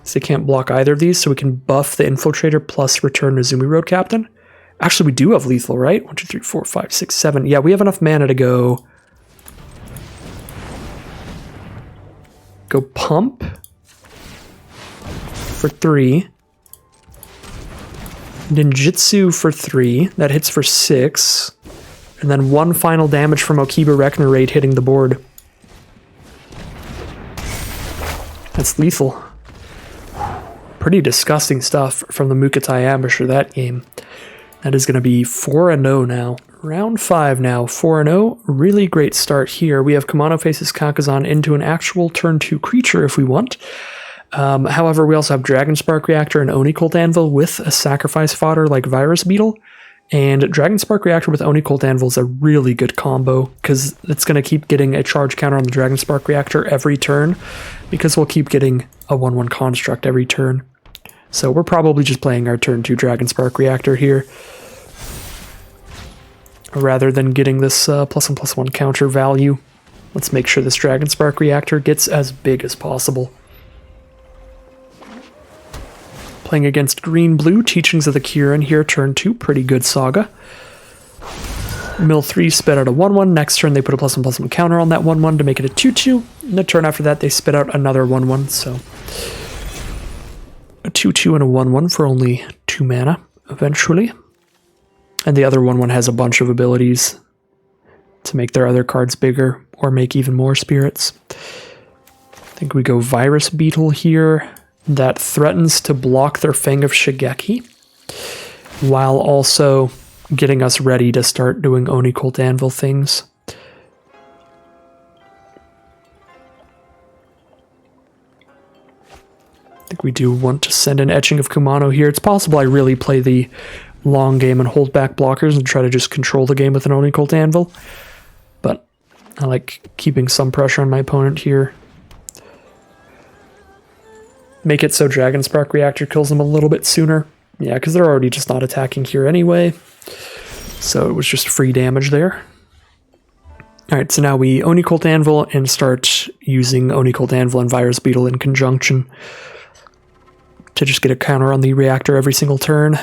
So they can't block either of these, so we can buff the Infiltrator plus return Nezumi Road Captain. Actually, we do have lethal, right? 1, 2, 3, 4, 5, 6, 7. Yeah, we have enough mana to go pump for 3. Ninjutsu for 3. That hits for 6. And then 1 final damage from Okiba Rekner Raid hitting the board. That's lethal. Pretty disgusting stuff from the Mukotai Ambusher that game. That is going to be 4-0 now. Round 5 now, 4-0. Really great start here. We have Kumano faces Kakazan into an actual turn 2 creature if we want. However, we also have Dragonspark Reactor and Oni Colt Anvil with a sacrifice fodder like Virus Beetle. And Dragonspark Reactor with Oni Colt Anvil is a really good combo because it's going to keep getting a charge counter on the Dragonspark Reactor every turn because we'll keep getting a 1/1 construct every turn. So we're probably just playing our turn 2 Dragonspark Reactor here, rather than getting this +1/+1 counter value. Let's make sure this Dragonspark Reactor gets as big as possible. Playing against green-blue, Teachings of the Kirin here, turn 2, pretty good saga. Mill 3 spit out a 1/1. Next turn they put a +1/+1 counter on that 1/1 to make it a 2/2. And the turn after that they spit out another 1/1, so a 2/2 and a 1/1 for only 2 mana, eventually. And the other 1/1 has a bunch of abilities to make their other cards bigger or make even more spirits. I think we go Virus Beetle here. That threatens to block their Fang of Shigeki, while also getting us ready to start doing Oni Colt Anvil things. I think we do want to send an Etching of Kumano here. It's possible I really play the long game and hold back blockers and try to just control the game with an Oni Colt Anvil, but I like keeping some pressure on my opponent here. Make it so Dragonspark Reactor kills them a little bit sooner. Yeah, because they're already just not attacking here anyway. So it was just free damage there. Alright, so now we Oni Colt Anvil and start using Oni Colt Anvil and Virus Beetle in conjunction to just get a counter on the reactor every single turn.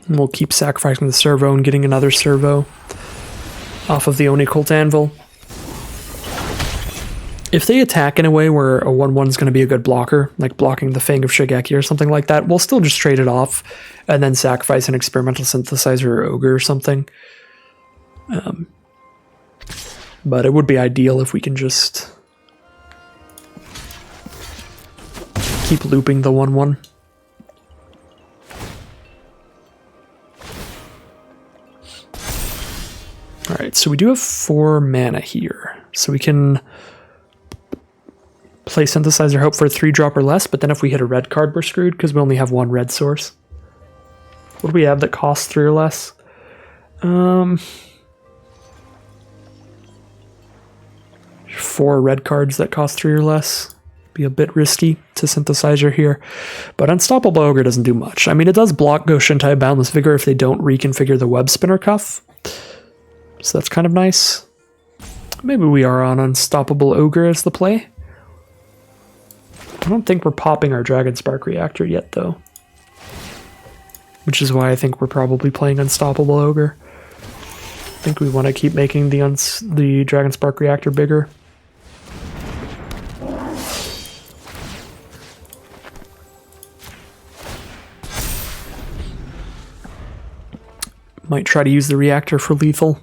And we'll keep sacrificing the servo and getting another servo off of the Oni Colt Anvil. If they attack in a way where a 1/1 is going to be a good blocker, like blocking the Fang of Shigeki or something like that, we'll still just trade it off and then sacrifice an experimental synthesizer or ogre or something. But it would be ideal if we can just keep looping the 1/1. Alright, so we do have 4 mana here. So we can play Synthesizer, hope for a 3-drop or less, but then if we hit a red card, we're screwed because we only have 1 red source. What do we have that costs 3 or less? 4 red cards that cost 3 or less. Be a bit risky to Synthesizer here. But Unstoppable Ogre doesn't do much. I mean, it does block Goshintai Boundless Vigor if they don't reconfigure the Web Spinner Cuff. So that's kind of nice. Maybe we are on Unstoppable Ogre as the play. I don't think we're popping our Dragon Spark Reactor yet, though. Which is why I think we're probably playing Unstoppable Ogre. I think we want to keep making the Dragon Spark Reactor bigger. Might try to use the reactor for lethal,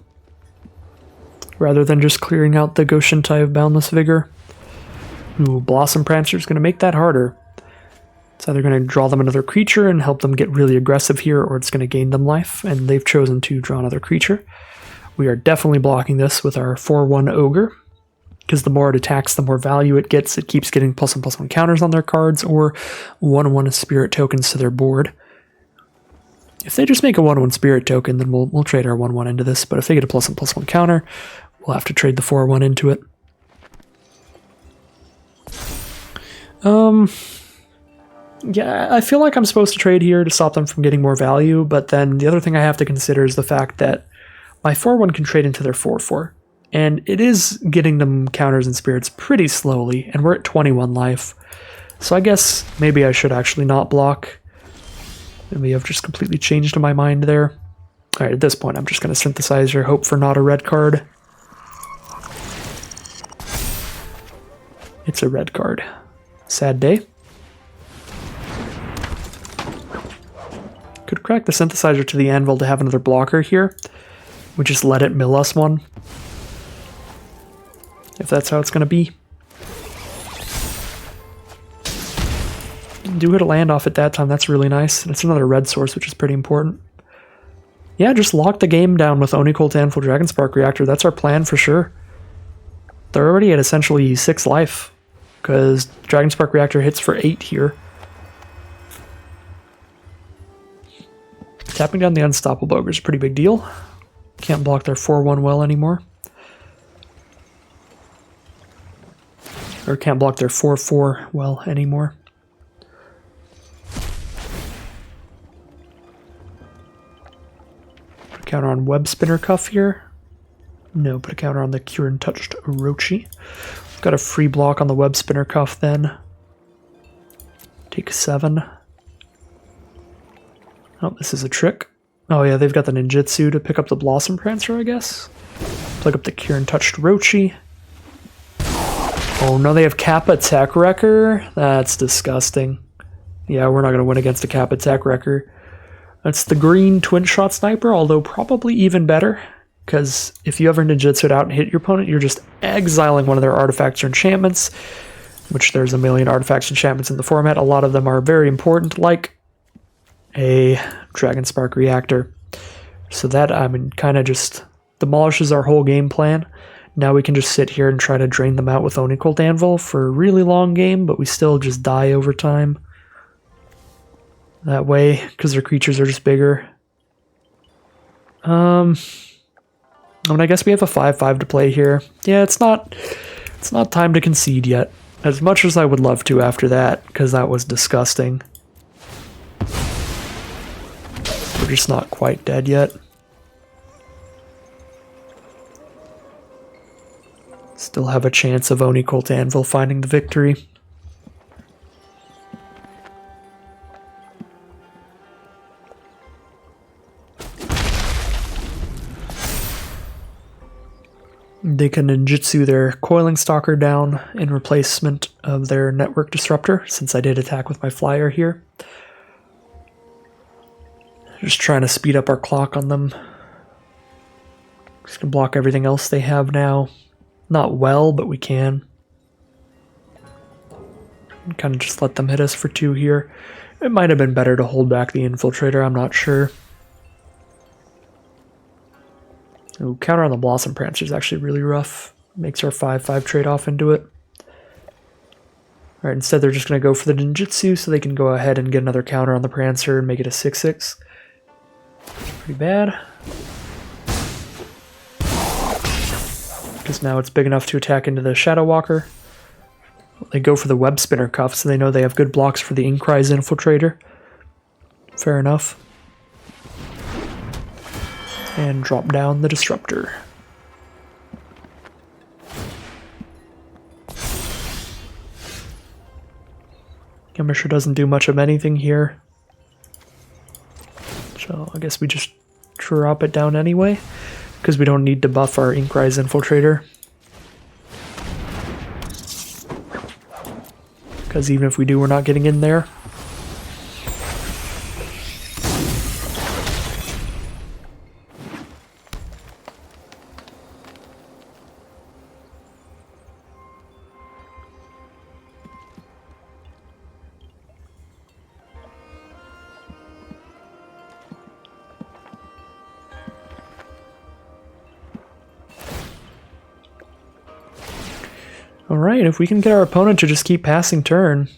rather than just clearing out the Goshintai of Boundless Vigor. Ooh, Blossom Prancer is going to make that harder. It's either going to draw them another creature and help them get really aggressive here, or it's going to gain them life, and they've chosen to draw another creature. We are definitely blocking this with our 4/1 Ogre, because the more it attacks, the more value it gets. It keeps getting +1/+1 counters on their cards, or 1/1 spirit tokens to their board. If they just make a 1/1 spirit token, then we'll trade our 1/1 into this, but if they get a +1/+1 counter, we'll have to trade the 4/1 into it. Yeah, I feel like I'm supposed to trade here to stop them from getting more value, but then the other thing I have to consider is the fact that my 4/1 can trade into their 4/4, and it is getting them counters and spirits pretty slowly, and we're at 21 life. So I guess maybe I should actually not block. Maybe I've just completely changed my mind there. Alright, at this point I'm just going to Synthesizer, hope for not a red card. It's a red card. Sad day. Could crack the Synthesizer to the anvil to have another blocker here. We just let it mill us one. If that's how it's going to be. Do hit a land off at that time, that's really nice. And it's another red source, which is pretty important. Yeah, just lock the game down with Oni Cold Anvil Dragon Spark Reactor. That's our plan for sure. They're already at essentially 6 life, because Dragon Spark Reactor hits for 8 here. Tapping down the Unstoppable Ogre is a pretty big deal. Can't block their 4/1 well anymore. Or can't block their 4/4 well anymore. Counter on Web Spinner Cuff here. No, put a counter on the Cure and Touched Orochi. Got a free block on the Web Spinner Cuff then. Take 7. Oh, this is a trick. Oh yeah, they've got the Ninjutsu to pick up the Blossom Prancer, I guess. Pick up the Cure and Touched Orochi. Oh no, they have Kappa Tech Wrecker? That's disgusting. Yeah, we're not going to win against a Kappa Tech Wrecker. That's the green Twinshot Sniper, although probably even better, because if you ever ninjutsu it out and hit your opponent, you're just exiling one of their artifacts or enchantments, which there's a million artifacts and enchantments in the format. A lot of them are very important, like a Dragon Spark Reactor. So that, I mean, kind of just demolishes our whole game plan. Now we can just sit here and try to drain them out with Oni Cold Anvil for a really long game, but we still just die over time. That way, because their creatures are just bigger. I mean, I guess we have a 5/5 to play here. Yeah, it's not time to concede yet. As much as I would love to after that, because that was disgusting. We're just not quite dead yet. Still have a chance of Oni Cold Anvil finding the victory. They can ninjutsu their coiling stalker down in replacement of their network disruptor, since I did attack with my flyer here. Just trying to speed up our clock on them. Just gonna block everything else they have now. Not well, but we can. Kind of just let them hit us for 2 here. It might have been better to hold back the infiltrator, I'm not sure. Ooh, counter on the Blossom Prancer is actually really rough. Makes our 5/5 trade-off into it. Alright, instead they're just going to go for the ninjutsu so they can go ahead and get another counter on the Prancer and make it a 6/6. Pretty bad. Because now it's big enough to attack into the Shadow Walker. They go for the Web Spinner Cuff, so they know they have good blocks for the Inkrise Infiltrator. Fair enough. And drop down the Disruptor. Skirmisher doesn't do much of anything here. So I guess we just drop it down anyway, because we don't need to buff our Inkrise Infiltrator. Because even if we do, we're not getting in there. Alright, if we can get our opponent to just keep passing turn,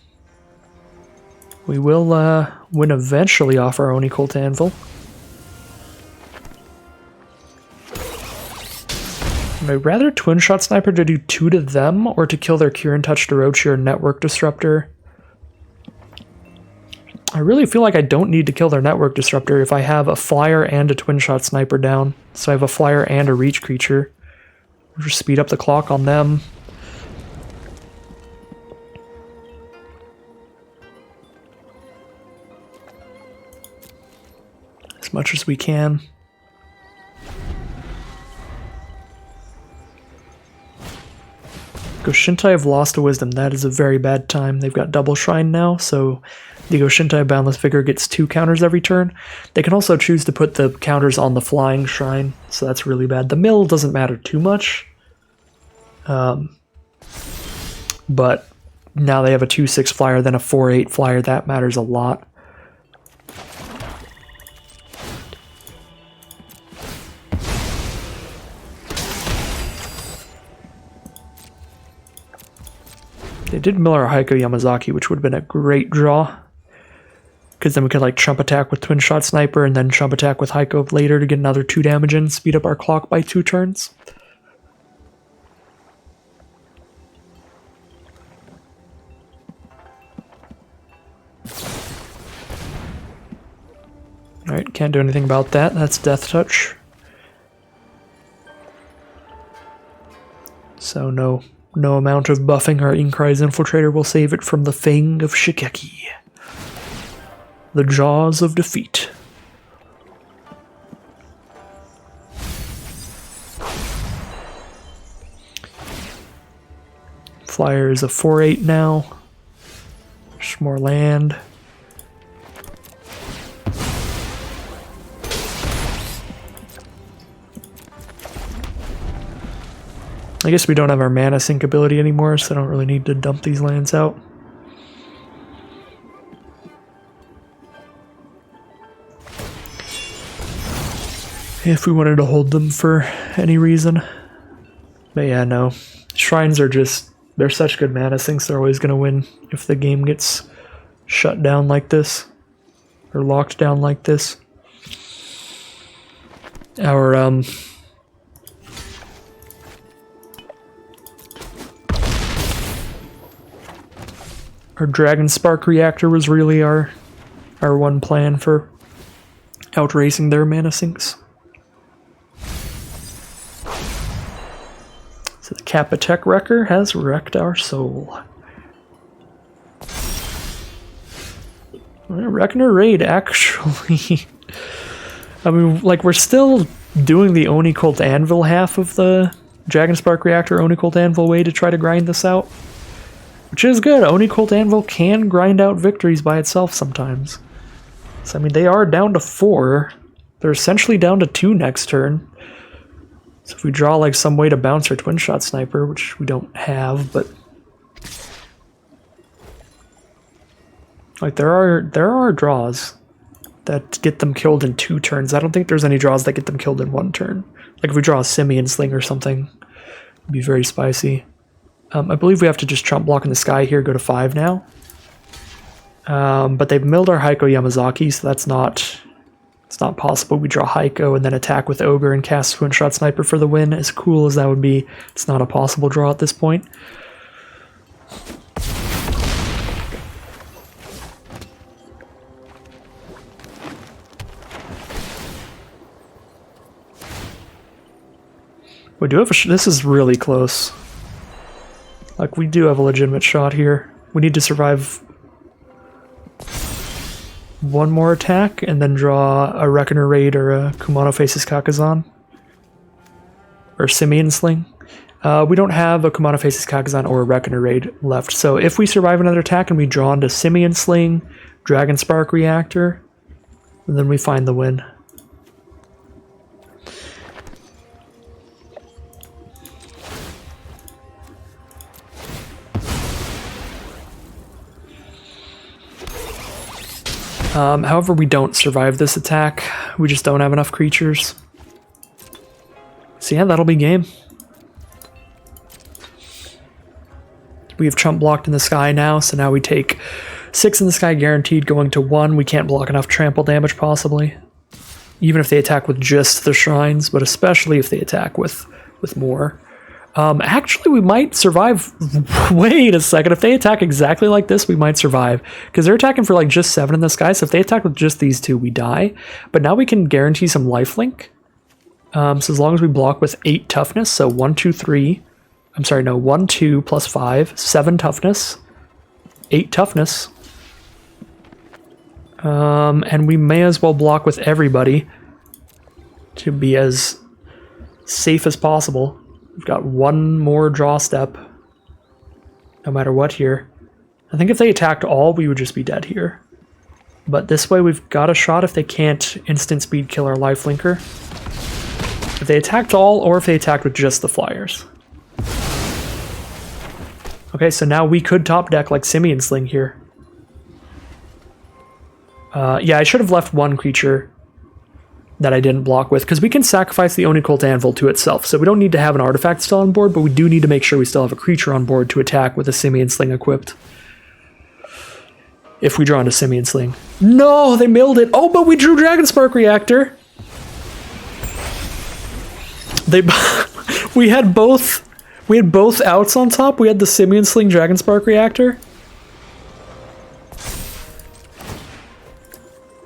we will win eventually off our Oni Cult Anvil. I'd rather Twinshot Sniper to do 2 to them or to kill their Kirin Touch Orochi or Network Disruptor. I really feel like I don't need to kill their Network Disruptor if I have a Flyer and a Twinshot Sniper down. So I have a Flyer and a Reach creature. We'll just speed up the clock on them. As much as we can. Goshintai have lost a Wisdom. That is a very bad time. They've got double Shrine now, so the Goshintai Boundless Vigor gets 2 counters every turn. They can also choose to put the counters on the Flying Shrine, so that's really bad. The Mill doesn't matter too much. But now they have a 2/6 flyer, then a 4/8 flyer. That matters a lot. They did mill our Heiko Yamazaki, which would have been a great draw. Because then we could like Chump Attack with Twinshot Sniper and then Chump Attack with Heiko later to get another 2 damage in, speed up our clock by 2 turns. Alright, can't do anything about that. That's Death Touch. So no amount of buffing our Inkrise Infiltrator will save it from the Fang of Shigeki. The Jaws of Defeat. Flyer is a 4/8 now. Just more land. I guess we don't have our mana sink ability anymore, so I don't really need to dump these lands out. If we wanted to hold them for any reason. But yeah, no. Shrines are just, they're such good mana sinks, they're always going to win if the game gets shut down like this. Or locked down like this. Our Dragon Spark reactor was really our one plan for outracing their mana sinks. So the Kappa Tech Wrecker has wrecked our soul. Reckoner Raid, actually. I mean, like, we're still doing the Oni Cult Anvil half of the Dragon Spark Reactor, Oni Cold Anvil way to try to grind this out. Which is good. Oni Cold Anvil can grind out victories by itself sometimes. So, I mean, they are down to 4. They're essentially down to 2 next turn. So if we draw like some way to bounce our Twinshot Sniper, which we don't have, but like there are draws that get them killed in 2 turns. I don't think there's any draws that get them killed in 1 turn. Like if we draw a Simian Sling or something, it'd be very spicy. I believe we have to just Trump Block in the sky here, go to 5 now. But they've milled our Heiko Yamazaki, so that's not... It's not possible. We draw Heiko and then attack with Ogre and cast Twinshot Sniper for the win. As cool as that would be, it's not a possible draw at this point. We do have a this is really close. Like, we do have a legitimate shot here. We need to survive 1 more attack and then draw a Reckoner Raid or a Kumano Faces Kakazan. Or Simian Sling. We don't have a Kumano Faces Kakazan or a Reckoner Raid left, so if we survive another attack and we draw into Simian Sling, Dragon Spark Reactor, then we find the win. However, we don't survive this attack. We just don't have enough creatures. So yeah, that'll be game. We have Chump blocked in the sky now, so now we take 6 in the sky guaranteed, going to 1. We can't block enough trample damage, possibly. Even if they attack with just the shrines, but especially if they attack with more. Actually, we might survive. Wait a second. If they attack exactly like this, we might survive. Because they're attacking for like just 7 in the sky, so if they attack with just these 2, we die. But now we can guarantee some lifelink. So as long as we block with 8 toughness, so 1, 2, 3. I'm sorry, no, 1, 2 plus 5, 7 toughness, 8 toughness. And we may as well block with everybody to be as safe as possible. We've got 1 more draw step, no matter what here. I think if they attacked all, we would just be dead here. But this way we've got a shot if they can't instant speed kill our lifelinker. If they attacked all, or if they attacked with just the flyers. Okay, so now we could top deck like Simian Sling here. Yeah, I should have left 1 creature that I didn't block with, because we can sacrifice the Oni Cold Anvil to itself, so we don't need to have an artifact still on board, but we do need to make sure we still have a creature on board to attack with a Simian Sling equipped. If we draw into Simian Sling. No, they milled it! Oh, but we drew Dragon Spark Reactor! We had both outs on top. We had the Simian Sling Dragon Spark Reactor.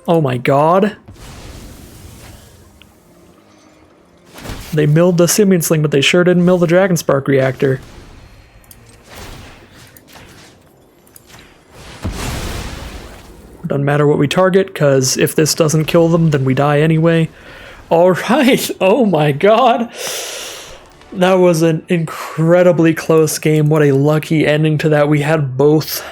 Oh my god. They milled the Simian Sling, but they sure didn't mill the Dragon Spark Reactor. Doesn't matter what we target, because if this doesn't kill them, then we die anyway. Alright, oh my god. That was an incredibly close game. What a lucky ending to that. We had both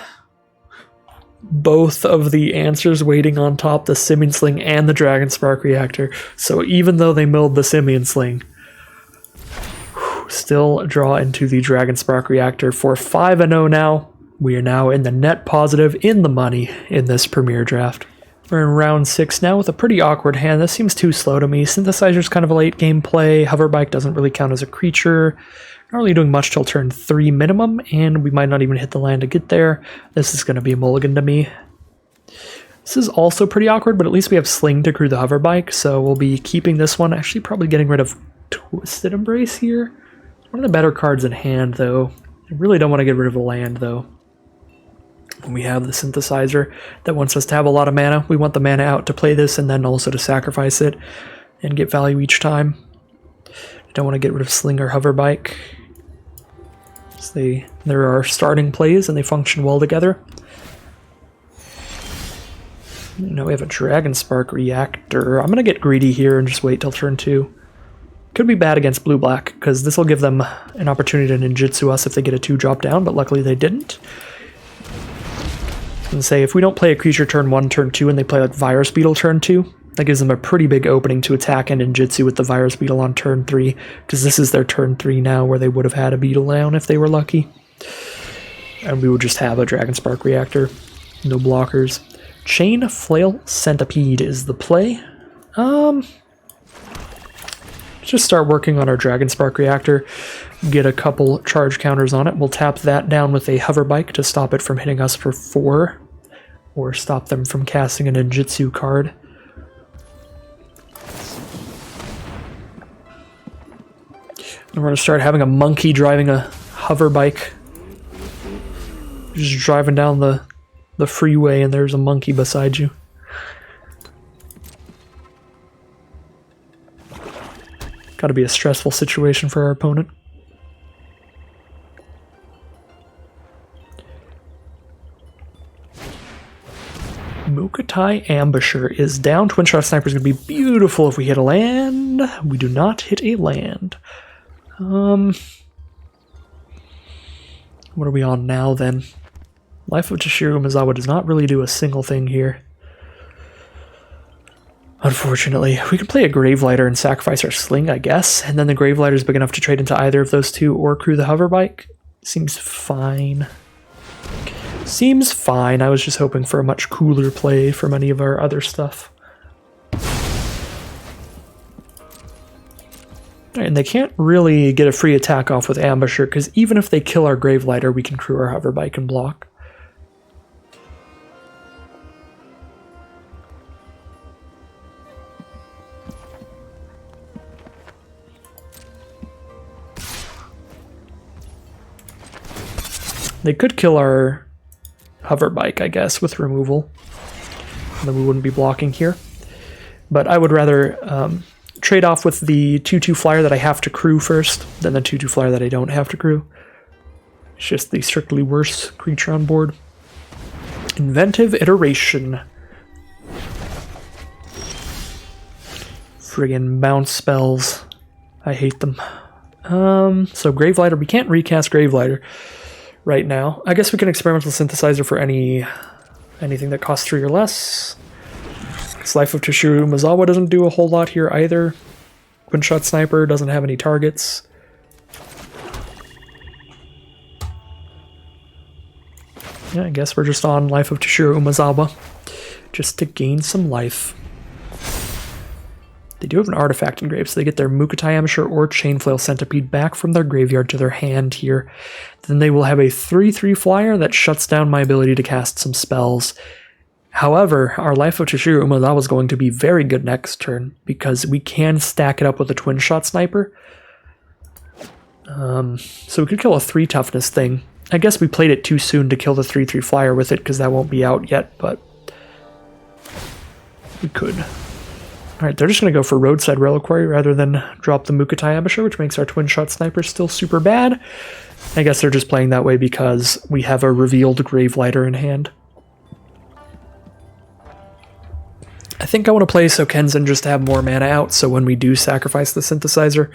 of the answers waiting on top, the Simian Sling and the Dragon Spark Reactor. So even though they milled the Simian Sling, still draw into the Dragon Spark Reactor for 5-0 now. We are now in the net positive, in the money in this Premier Draft. We're in round 6 now with a pretty awkward hand. This seems too slow to me. Synthesizer's kind of a late game play. Hoverbike doesn't really count as a creature. Not really doing much till turn 3 minimum, and we might not even hit the land to get there. This is going to be a mulligan to me. This is also pretty awkward, but at least we have Sling to crew the Hoverbike, so we'll be keeping this one. Actually, probably getting rid of Twisted Embrace here. One of the better cards in hand, though. I really don't want to get rid of a land, though. When we have the Synthesizer that wants us to have a lot of mana, we want the mana out to play this and then also to sacrifice it and get value each time. I don't want to get rid of Sling or Hoverbike. So there are starting plays and they function well together. Now we have a Dragon Spark Reactor. I'm going to get greedy here and just wait till turn 2. Could be bad against blue-black, because this will give them an opportunity to ninjutsu us if they get a 2 drop down, but luckily they didn't. And say, if we don't play a creature turn 1, turn 2, and they play like Virus Beetle turn 2, that gives them a pretty big opening to attack and ninjutsu with the Virus Beetle on turn 3, because this is their turn 3 now, where they would have had a Beetle down if they were lucky. And we would just have a Dragon Spark Reactor. No blockers. Chain Flail Centipede is the play. Let's just start working on our Dragon Spark Reactor. Get a couple charge counters on it. We'll tap that down with a Hover Bike to stop it from hitting us for 4. Or stop them from casting a ninjutsu card. And we're going to start having a monkey driving a hover bike. Just driving down the freeway and there's a monkey beside you. Gotta be a stressful situation for our opponent. Mukotai Ambusher is down. Twinshot Sniper is going to be beautiful if we hit a land. We do not hit a land. What are we on now then? Life of Toshiro Mizawa does not really do a single thing here. Unfortunately, we could play a Gravelighter and sacrifice our Sling, I guess, and then the Gravelighter is big enough to trade into either of those two or crew the hover bike. Seems fine. Seems fine. I was just hoping for a much cooler play from any of our other stuff. And they can't really get a free attack off with Ambusher, because even if they kill our Gravelighter, we can crew our hover bike and block. They could kill our hover bike, I guess, with removal. And then we wouldn't be blocking here. But I would rather trade off with the 2/2 flyer that I have to crew first, than the 2/2 flyer that I don't have to crew. It's just the strictly worse creature on board. Inventive Iteration. Friggin' bounce spells. I hate them. So Gravelighter, we can't recast Gravelighter right now. I guess we can experiment with Synthesizer for anything that costs 3 or less. This Life of Toshiro Mizawa doesn't do a whole lot here either. Twinshot Sniper doesn't have any targets. Yeah, I guess we're just on Life of Toshiro Mizawa just to gain some life. They do have an artifact engraved, so they get their Mukotai Ambusher or Chainflail Centipede back from their graveyard to their hand here. Then they will have a 3/3 flyer that shuts down my ability to cast some spells. However, our Life of Toshiro Mizawa is going to be very good next turn, because we can stack it up with a Twinshot Sniper. So we could kill a 3 toughness thing. I guess we played it too soon to kill the 3/3 flyer with it, because that won't be out yet, but we could. Alright, they're just going to go for Roadside Reliquary rather than drop the Mukotai Ambusher, which makes our Twinshot Sniper still super bad. I guess they're just playing that way because we have a revealed Gravelighter in hand. I think I want to play Sokenzen just to have more mana out, so when we do sacrifice the Synthesizer,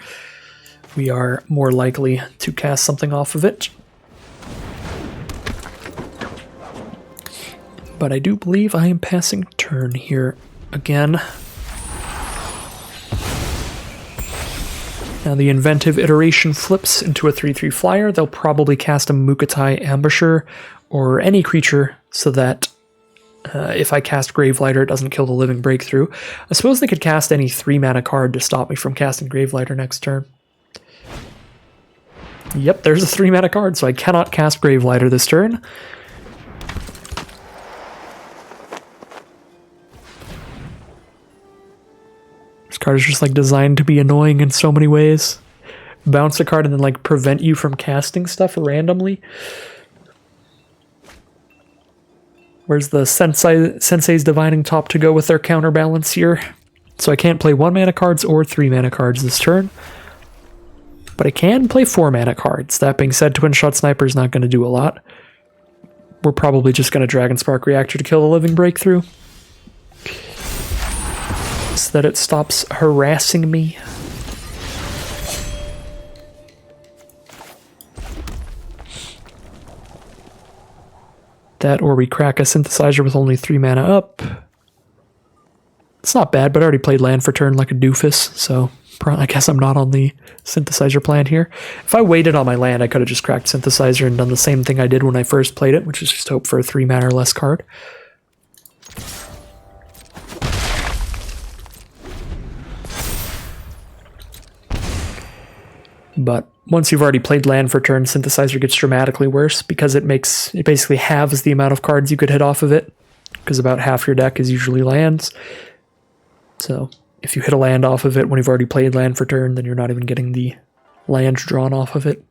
we are more likely to cast something off of it. But I do believe I am passing turn here again. Now the Inventive Iteration flips into a 3/3 flyer. They'll probably cast a Mukotai Ambusher or any creature so that if I cast Gravelighter, it doesn't kill the Living Breakthrough. I suppose they could cast any 3-mana card to stop me from casting Gravelighter next turn. Yep, there's a 3-mana card, so I cannot cast Gravelighter this turn. This card is just like designed to be annoying in so many ways. Bounce a card and then like prevent you from casting stuff randomly. Where's the Sensei's Divining Top to go with their counterbalance here? So I can't play 1-mana cards or 3-mana cards this turn. But I can play 4-mana cards. That being said, Twinshot Sniper is not going to do a lot. We're probably just going to Dragon Spark Reactor to kill the Living Breakthrough, so that it stops harassing me. That, or we crack a synthesizer with only 3 mana up. It's not bad, but I already played land for turn like a doofus, so I guess I'm not on the synthesizer plan here. If I waited on my land, I could have just cracked synthesizer and done the same thing I did when I first played it, which is just hope for a 3 mana or less card. But once you've already played land for turn, synthesizer gets dramatically worse because it basically halves the amount of cards you could hit off of it, because about half your deck is usually lands. So if you hit a land off of it when you've already played land for turn, then you're not even getting the land drawn off of it.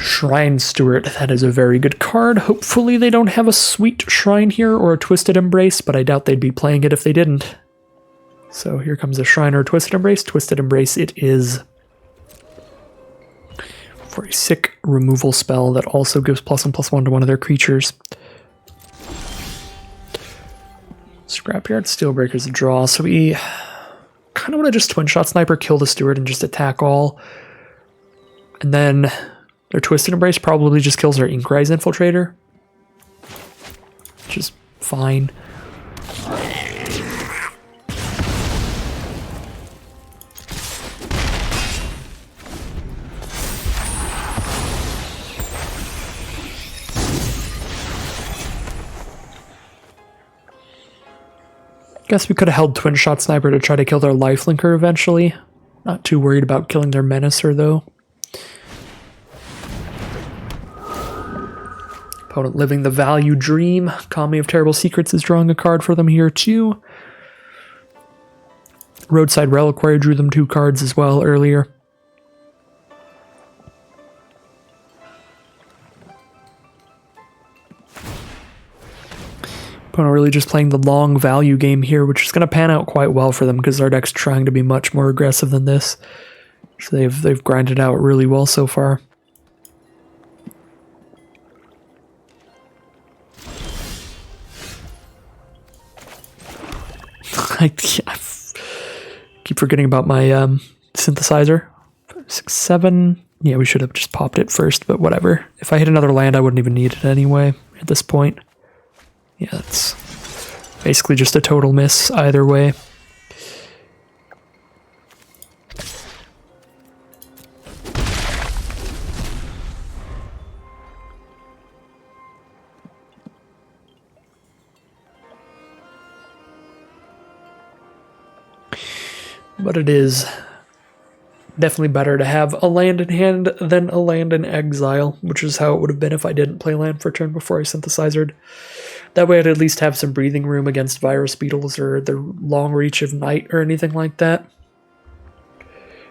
Shrine Steward, that is a very good card. Hopefully they don't have a Sweet Shrine here or a Twisted Embrace, but I doubt they'd be playing it if they didn't. So here comes a Shrine or a Twisted Embrace. Twisted Embrace it is. For a sick removal spell that also gives +1/+1 to one of their creatures. Scrapyard Steelbreaker's a draw, so we kind of want to just Twinshot Sniper, kill the Steward, and just attack all. And then their Twisted Embrace probably just kills their Inkrise Infiltrator, which is fine. Guess we could have held Twinshot Sniper to try to kill their Lifelinker eventually. Not too worried about killing their Menacer, though. Opponent living the value dream. Kami of Terrible Secrets is drawing a card for them here, too. Roadside Reliquary drew them 2 cards as well earlier. Opponent really just playing the long value game here, which is going to pan out quite well for them because our deck's trying to be much more aggressive than this. So they've grinded out really well so far. I keep forgetting about my synthesizer. 6, 7. Yeah, we should have just popped it first, but whatever. If I hit another land, I wouldn't even need it anyway at this point. Yeah, it's basically just a total miss either way. But it is definitely better to have a land in hand than a land in exile, which is how it would have been if I didn't play land for turn before I synthesized. That way I'd at least have some breathing room against Virus Beetles or the long reach of Night or anything like that.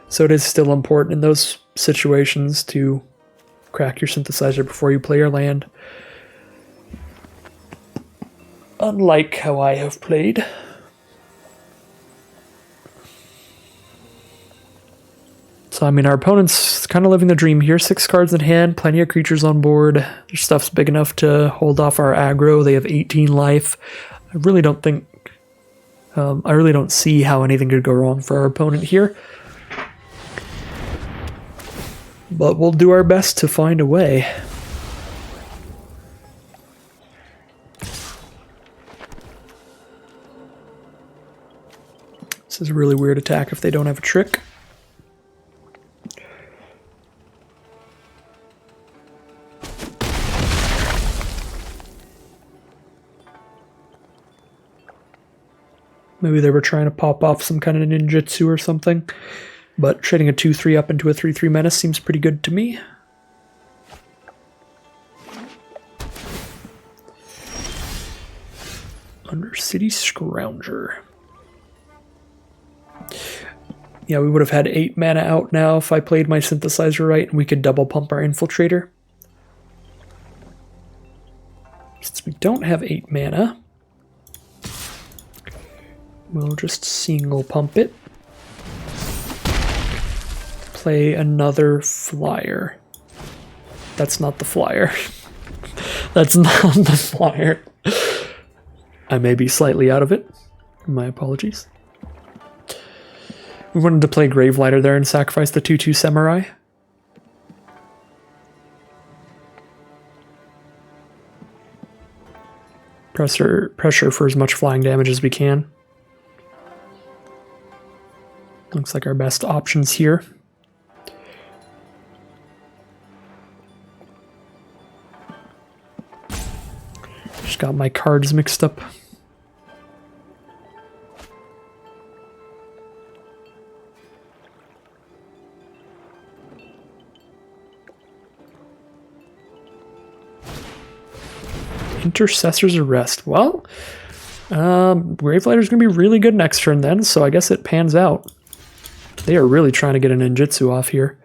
So it is still important in those situations to crack your synthesizer before you play your land. Unlike how I have played. So, I mean, our opponent's kind of living the dream here. 6 cards in hand, plenty of creatures on board. Their stuff's big enough to hold off our aggro. They have 18 life. I really don't see how anything could go wrong for our opponent here. But we'll do our best to find a way. This is a really weird attack if they don't have a trick. Maybe they were trying to pop off some kind of ninjutsu or something. But trading a 2/3 up into a 3/3 menace seems pretty good to me. Undercity Scrounger. Yeah, we would have had 8 mana out now if I played my synthesizer right, and we could double pump our Infiltrator. Since we don't have 8 mana, we'll just single pump it. Play another flyer. That's not the flyer. That's not the flyer. I may be slightly out of it. My apologies. We wanted to play Gravelighter there and sacrifice the 2/2 Samurai. Pressure for as much flying damage as we can. Looks like our best options here. Just got my cards mixed up. Intercessor's Arrest. Well, Gravelighter's going to be really good next turn then, so I guess it pans out. They are really trying to get a ninjutsu off here.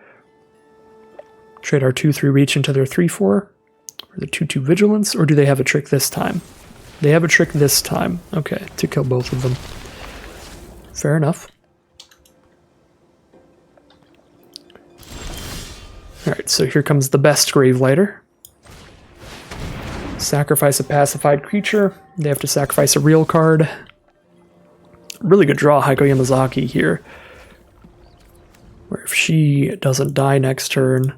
Trade our 2-3 reach into their 3-4. Or the 2-2 vigilance, or do they have a trick this time? They have a trick this time. Okay, to kill both of them. Fair enough. Alright, so here comes the best Gravelighter. Sacrifice a pacified creature. They have to sacrifice a real card. Really good draw, Heiko Yamazaki here. Where if she doesn't die next turn,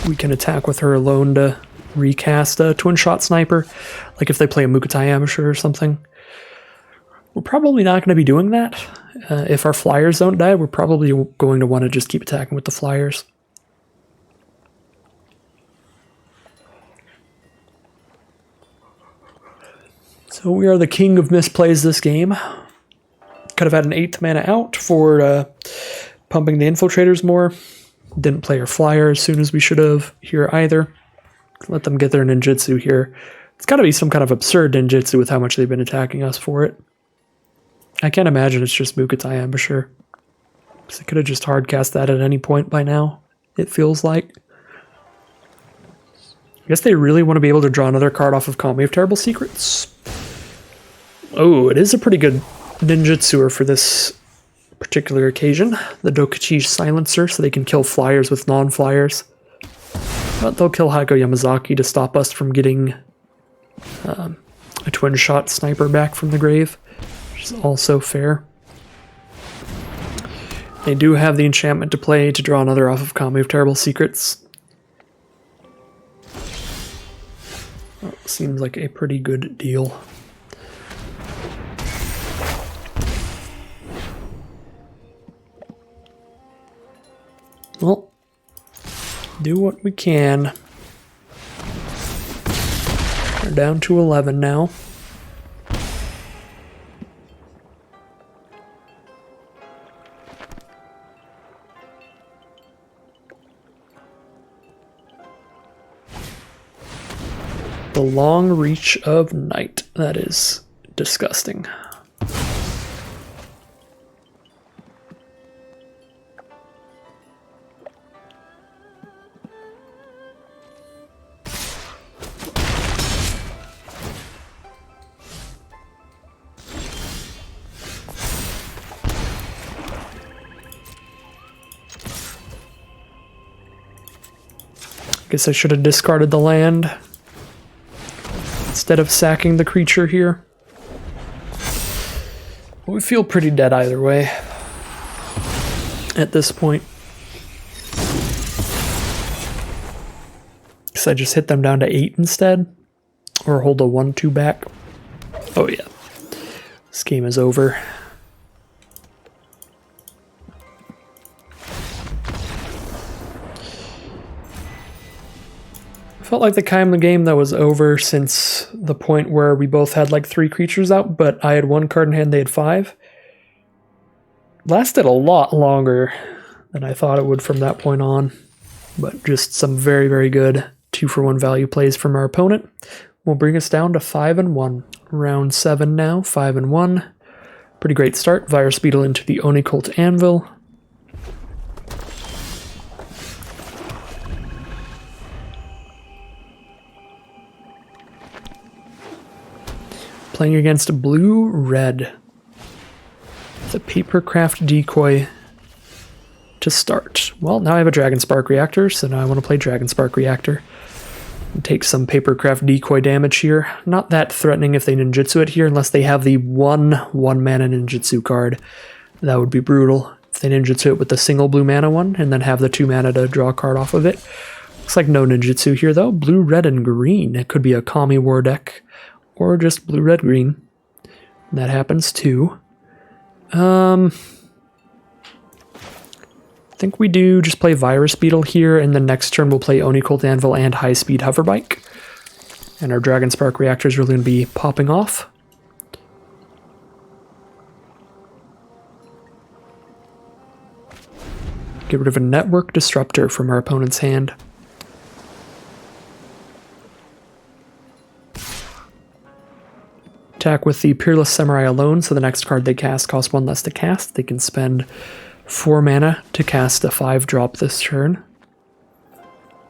we can attack with her alone to recast a Twinshot Sniper. Like if they play a Mukotai Amateur or something. We're probably not going to be doing that. If our flyers don't die, we're probably going to want to just keep attacking with the flyers. So we are the king of misplays this game. Could have had an 8th mana out for pumping the infiltrators more. Didn't play our flyer as soon as we should have here either. Let them get their ninjutsu here. It's got to be some kind of absurd ninjutsu with how much they've been attacking us for it. I can't imagine it's just Mukotai Embouchure. Because I could have just hardcast that at any point by now, it feels like. I guess they really want to be able to draw another card off of Kami of Terrible Secrets. Oh, it is a pretty good ninjutsuer for this particular occasion. The Dokuchi Silencer, so they can kill flyers with non-flyers. But they'll kill Heiko Yamazaki to stop us from getting a Twinshot Sniper back from the grave, which is also fair. They do have the enchantment to play to draw another off of Kami of Terrible Secrets. Well, seems like a pretty good deal. Well, do what we can. We're down to 11 now. The long reach of night. That is disgusting. Guess I should have discarded the land instead of sacking the creature here. But we feel pretty dead either way at this point. Guess I just hit them down to 8 instead, or hold a 1-2 back. Oh yeah, this game is over. Felt like the kind of game that was over since the point where we both had like 3 creatures out, but I had 1 card in hand, they had 5. Lasted a lot longer than I thought it would from that point on, but just some very, very good 2-for-1 value plays from our opponent will bring us down to 5-1. Round 7 now, 5-1. Pretty great start. Virus Beetle into the Oni Cult Anvil. Playing against blue-red. The Papercraft Decoy to start. Well, now I have a Dragon Spark Reactor, so now I want to play Dragon Spark Reactor. And take some Papercraft Decoy damage here. Not that threatening if they ninjutsu it here, unless they have the one-mana ninjutsu card. That would be brutal. If they ninjutsu it with the single blue mana one, and then have the 2 mana to draw a card off of it. Looks like no ninjutsu here, though. Blue, red, and green. It could be a Kami War deck, or just blue, red, green. That happens, too. I think we do just play Virus Beetle here, and then next turn we'll play Oni Cold Anvil and High Speed Hoverbike. And our Dragon Spark Reactor is really going to be popping off. Get rid of a Network Disruptor from our opponent's hand. Attack with the Peerless Samurai alone, so the next card they cast costs 1 less to cast. They can spend 4 mana to cast a 5-drop this turn.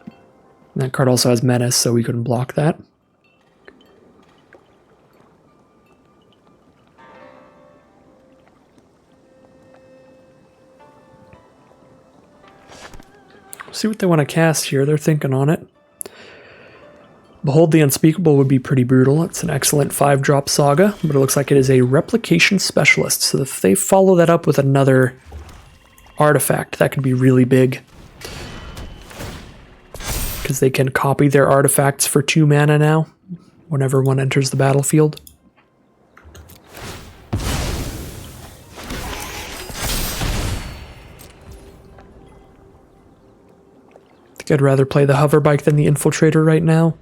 And that card also has Menace, so we couldn't block that. See what they want to cast here. They're thinking on it. Behold the Unspeakable would be pretty brutal. It's an excellent 5-drop saga, but it looks like it is a Replication Specialist. So if they follow that up with another artifact, that could be really big. Because they can copy their artifacts for 2 mana now, whenever one enters the battlefield. I think I'd rather play the Hoverbike than the Infiltrator right now.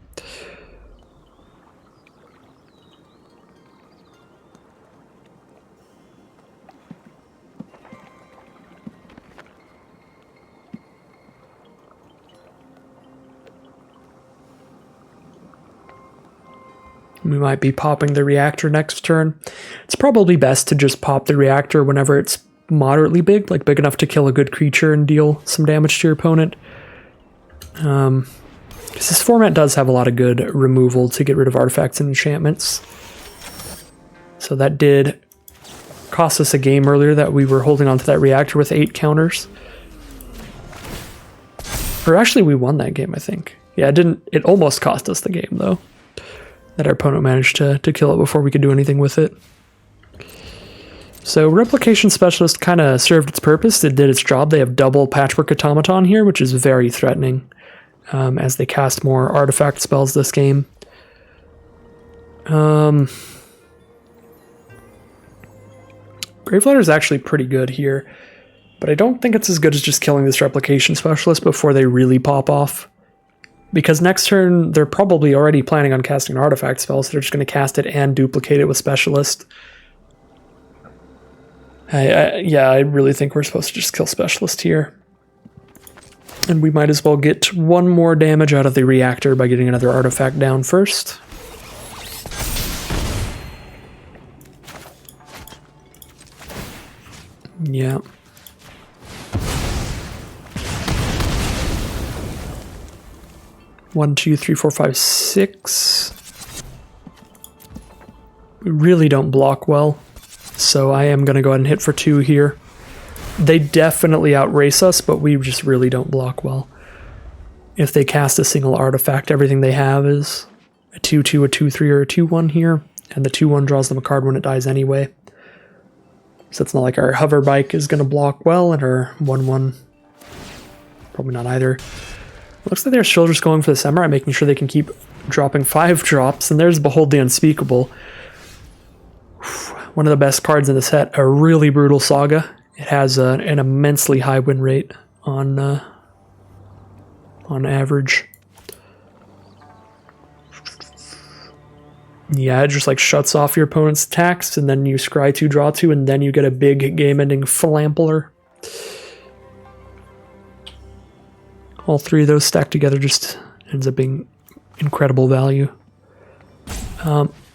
We might be popping the reactor next turn. It's probably best to just pop the reactor whenever it's moderately big, like big enough to kill a good creature and deal some damage to your opponent. Because this format does have a lot of good removal to get rid of artifacts and enchantments. So that did cost us a game earlier that we were holding on to that reactor with 8 counters. Or actually we won that game, I think. Yeah, it almost cost us the game though. That our opponent managed to kill it before we could do anything with it. So Replication Specialist kind of served its purpose. It did its job. They have double Patchwork Automaton here, which is very threatening as they cast more artifact spells this game. Gravelighter is actually pretty good here, but I don't think it's as good as just killing this Replication Specialist before they really pop off. Because next turn, they're probably already planning on casting an artifact spell, so they're just going to cast it and duplicate it with Specialist. Yeah, I really think we're supposed to just kill Specialist here. And we might as well get 1 more damage out of the reactor by getting another artifact down first. Yeah. One, two, three, four, five, 6. We really don't block well, so I am going to go ahead and hit for 2 here. They definitely outrace us, but we just really don't block well. If they cast a single artifact, everything they have is a 2-2, a 2-3, or a 2-1 here, and the 2-1 draws them a card when it dies anyway. So it's not like our Hoverbike is going to block well, and our 1-1, probably not either. Looks like they're still just going for the Samurai, making sure they can keep dropping 5 drops, and there's Behold the Unspeakable. One of the best cards in the set, a really brutal saga. It has an immensely high win rate on average. Yeah, it just like shuts off your opponent's attacks, and then you scry 2, draw 2, and then you get a big game-ending Flampler. All 3 of those stacked together just ends up being incredible value.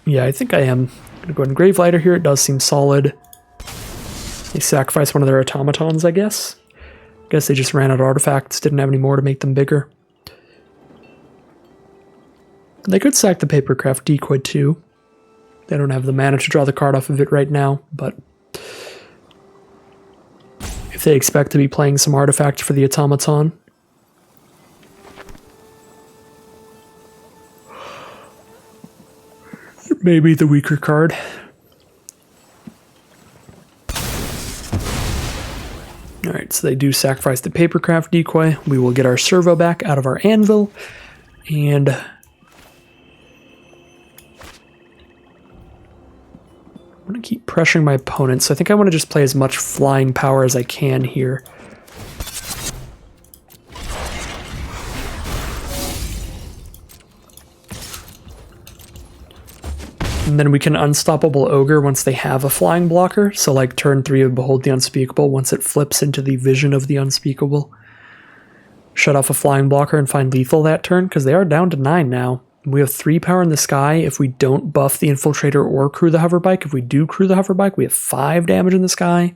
Yeah, I think I am going to go ahead and Gravelighter here. It does seem solid. They sacrifice one of their automatons, I guess. Guess they just ran out of artifacts, didn't have any more to make them bigger. They could sack the Papercraft Decoy too. They don't have the mana to draw the card off of it right now, but if they expect to be playing some artifact for the automaton, maybe the weaker card. Alright, Alright, so they do sacrifice the papercraft decoy. We will get our servo back out of our anvil. And I'm going to keep pressuring my opponent, so I think I want to just play as much flying power as I can here. And then we can Unstoppable Ogre once they have a flying blocker. So like turn 3 of Behold the Unspeakable, once it flips into the Vision of the Unspeakable. Shut off a flying blocker and find lethal that turn, because they are down to 9 now. We have 3 power in the sky if we don't buff the Infiltrator or crew the Hoverbike. If we do crew the Hoverbike, we have 5 damage in the sky.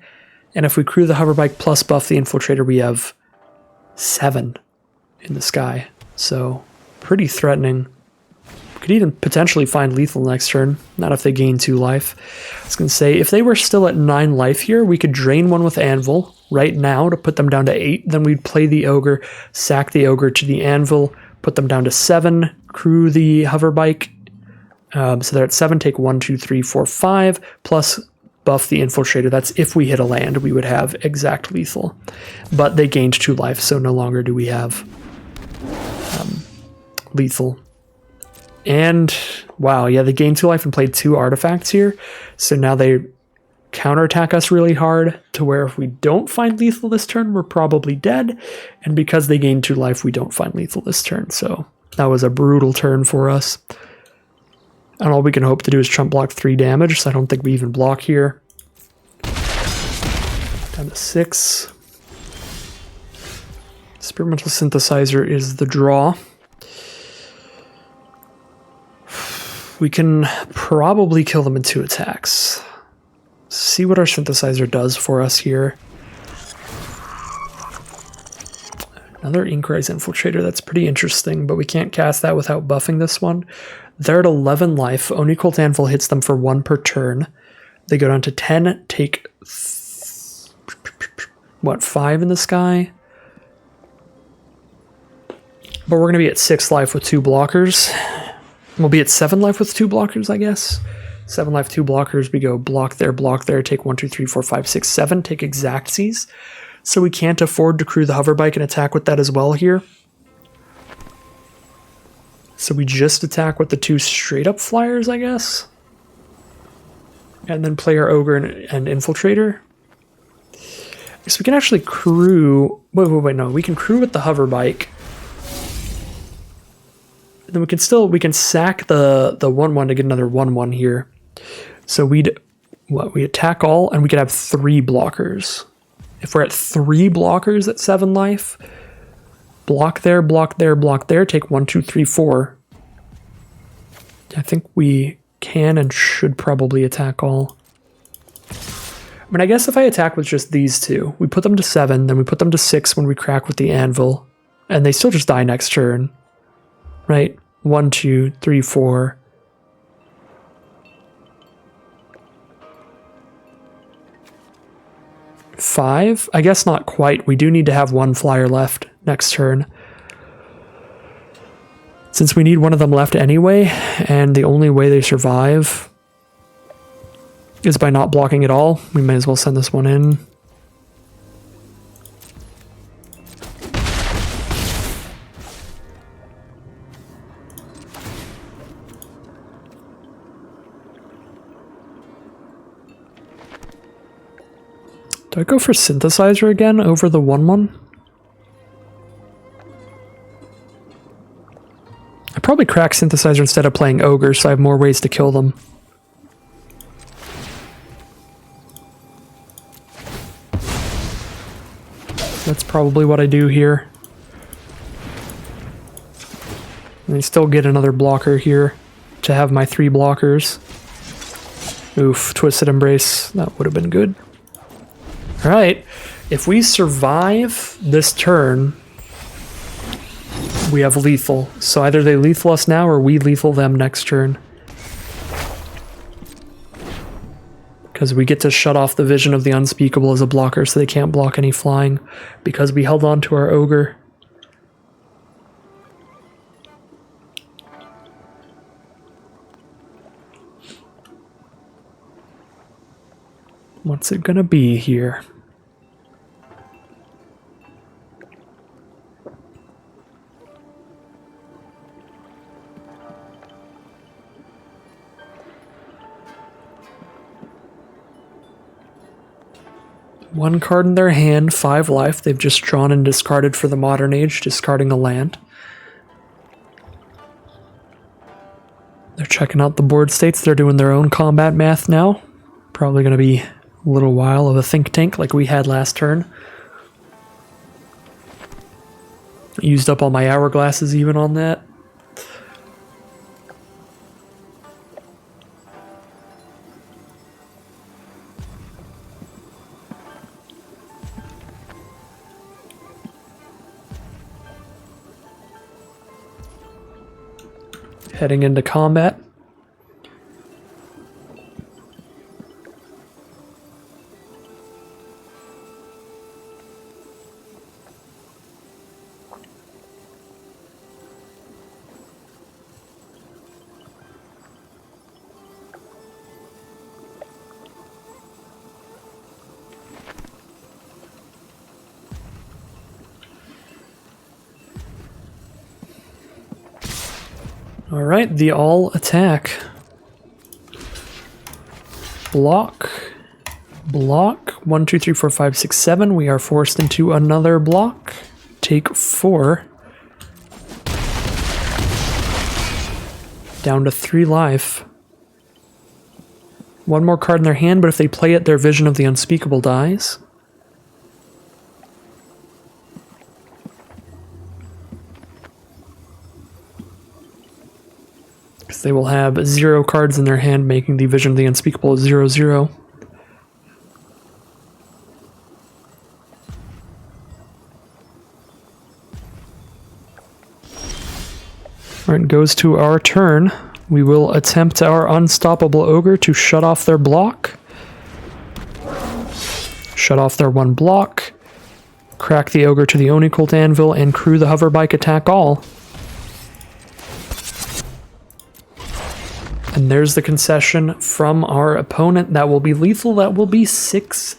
And if we crew the Hoverbike plus buff the Infiltrator, we have 7 in the sky. So pretty threatening. Could even potentially find lethal next turn, not if they gain 2 life. I was going to say, if they were still at 9 life here, we could drain one with Anvil right now to put them down to 8. Then we'd play the Ogre, sack the Ogre to the Anvil, put them down to 7, crew the Hoverbike. So they're at 7, take 1, 2, 3, 4, 5, plus buff the Infiltrator. That's if we hit a land, we would have exact lethal. But they gained 2 life, so no longer do we have lethal. And, wow, yeah, they gained 2 life and played 2 artifacts here. So now they counterattack us really hard to where if we don't find lethal this turn, we're probably dead. And because they gained 2 life, we don't find lethal this turn. So that was a brutal turn for us. And all we can hope to do is trump block 3 damage, so I don't think we even block here. Down to 6. Experimental Synthesizer is the draw. We can probably kill them in 2 attacks. See what our synthesizer does for us here. Another Inkrise Infiltrator, that's pretty interesting, but we can't cast that without buffing this one. They're at 11 life. Oni-Cult Anvil hits them for 1 per turn. They go down to 10, take 5 in the sky? But we're going to be at 6 life with 2 blockers. We'll be at 7 life with 2 blockers, I guess. 7 life, 2 blockers. We go block there, take 1, 2, 3, 4, 5, 6, 7. Take Exactsies. So we can't afford to crew the Hoverbike and attack with that as well here. So we just attack with the 2 straight up flyers, I guess. And then play our Ogre and Infiltrator. So we can actually crew... Wait, no. We can crew with the Hoverbike. Then we can sack the 1/1 to get another 1/1 here. So we attack all, and we could have 3 blockers. If we're at 3 blockers at 7 life, block there, block there, block there, take 1, 2, 3, 4. I think we can and should probably attack all. I mean, I guess if I attack with just these 2, we put them to 7, then we put them to 6 when we crack with the Anvil, and they still just die next turn. Right? 1, 2, 3, 4. Five? I guess not quite. We do need to have 1 flyer left next turn. Since we need one of them left anyway, and the only way they survive is by not blocking at all, we may as well send this one in. Do I go for Synthesizer again over the 1/1? I probably crack Synthesizer instead of playing Ogre, so I have more ways to kill them. That's probably what I do here. And I still get another blocker here to have my 3 blockers. Oof, Twisted Embrace. That would have been good. Alright, if we survive this turn, we have lethal. So either they lethal us now or we lethal them next turn. Because we get to shut off the Vision of the Unspeakable as a blocker so they can't block any flying because we held on to our Ogre. What's it gonna be here? 1 card in their hand, 5 life. They've just drawn and discarded for the modern age, discarding a land. They're checking out the board states. They're doing their own combat math now. Probably going to be a little while of a think tank like we had last turn. Used up all my hourglasses even on that. Heading into combat. Alright, the all attack. Block. Block. 1, 2, 3, 4, 5, 6, 7. We are forced into another block. Take 4. Down to 3 life. 1 more card in their hand, but if they play it, their Vision of the Unspeakable dies. They will have 0 cards in their hand, making the Vision of the Unspeakable 0/0. Alright, goes to our turn. We will attempt our Unstoppable Ogre to shut off their block. Shut off their 1 block. Crack the Ogre to the Oni Cult Anvil and crew the Hoverbike attack all. And there's the concession from our opponent. That will be lethal. That will be 6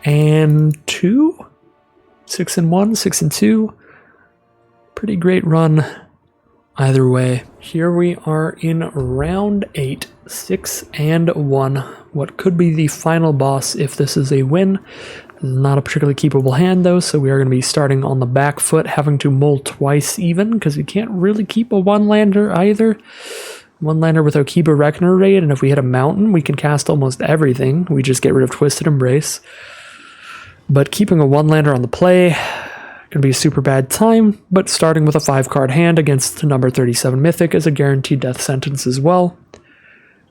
and 2? 6 and 1, 6 and 2. Pretty great run either way. Here we are in round 8, 6 and 1. What could be the final boss if this is a win. Not a particularly keepable hand though, so we are going to be starting on the back foot, having to mull twice even, because we can't really keep a 1-lander either. 1-lander with Okiba Reckoner Raid, and if we hit a mountain, we can cast almost everything. We just get rid of Twisted Embrace. But keeping a 1-lander on the play, gonna be a super bad time, but starting with a 5-card hand against number 37 Mythic is a guaranteed death sentence as well.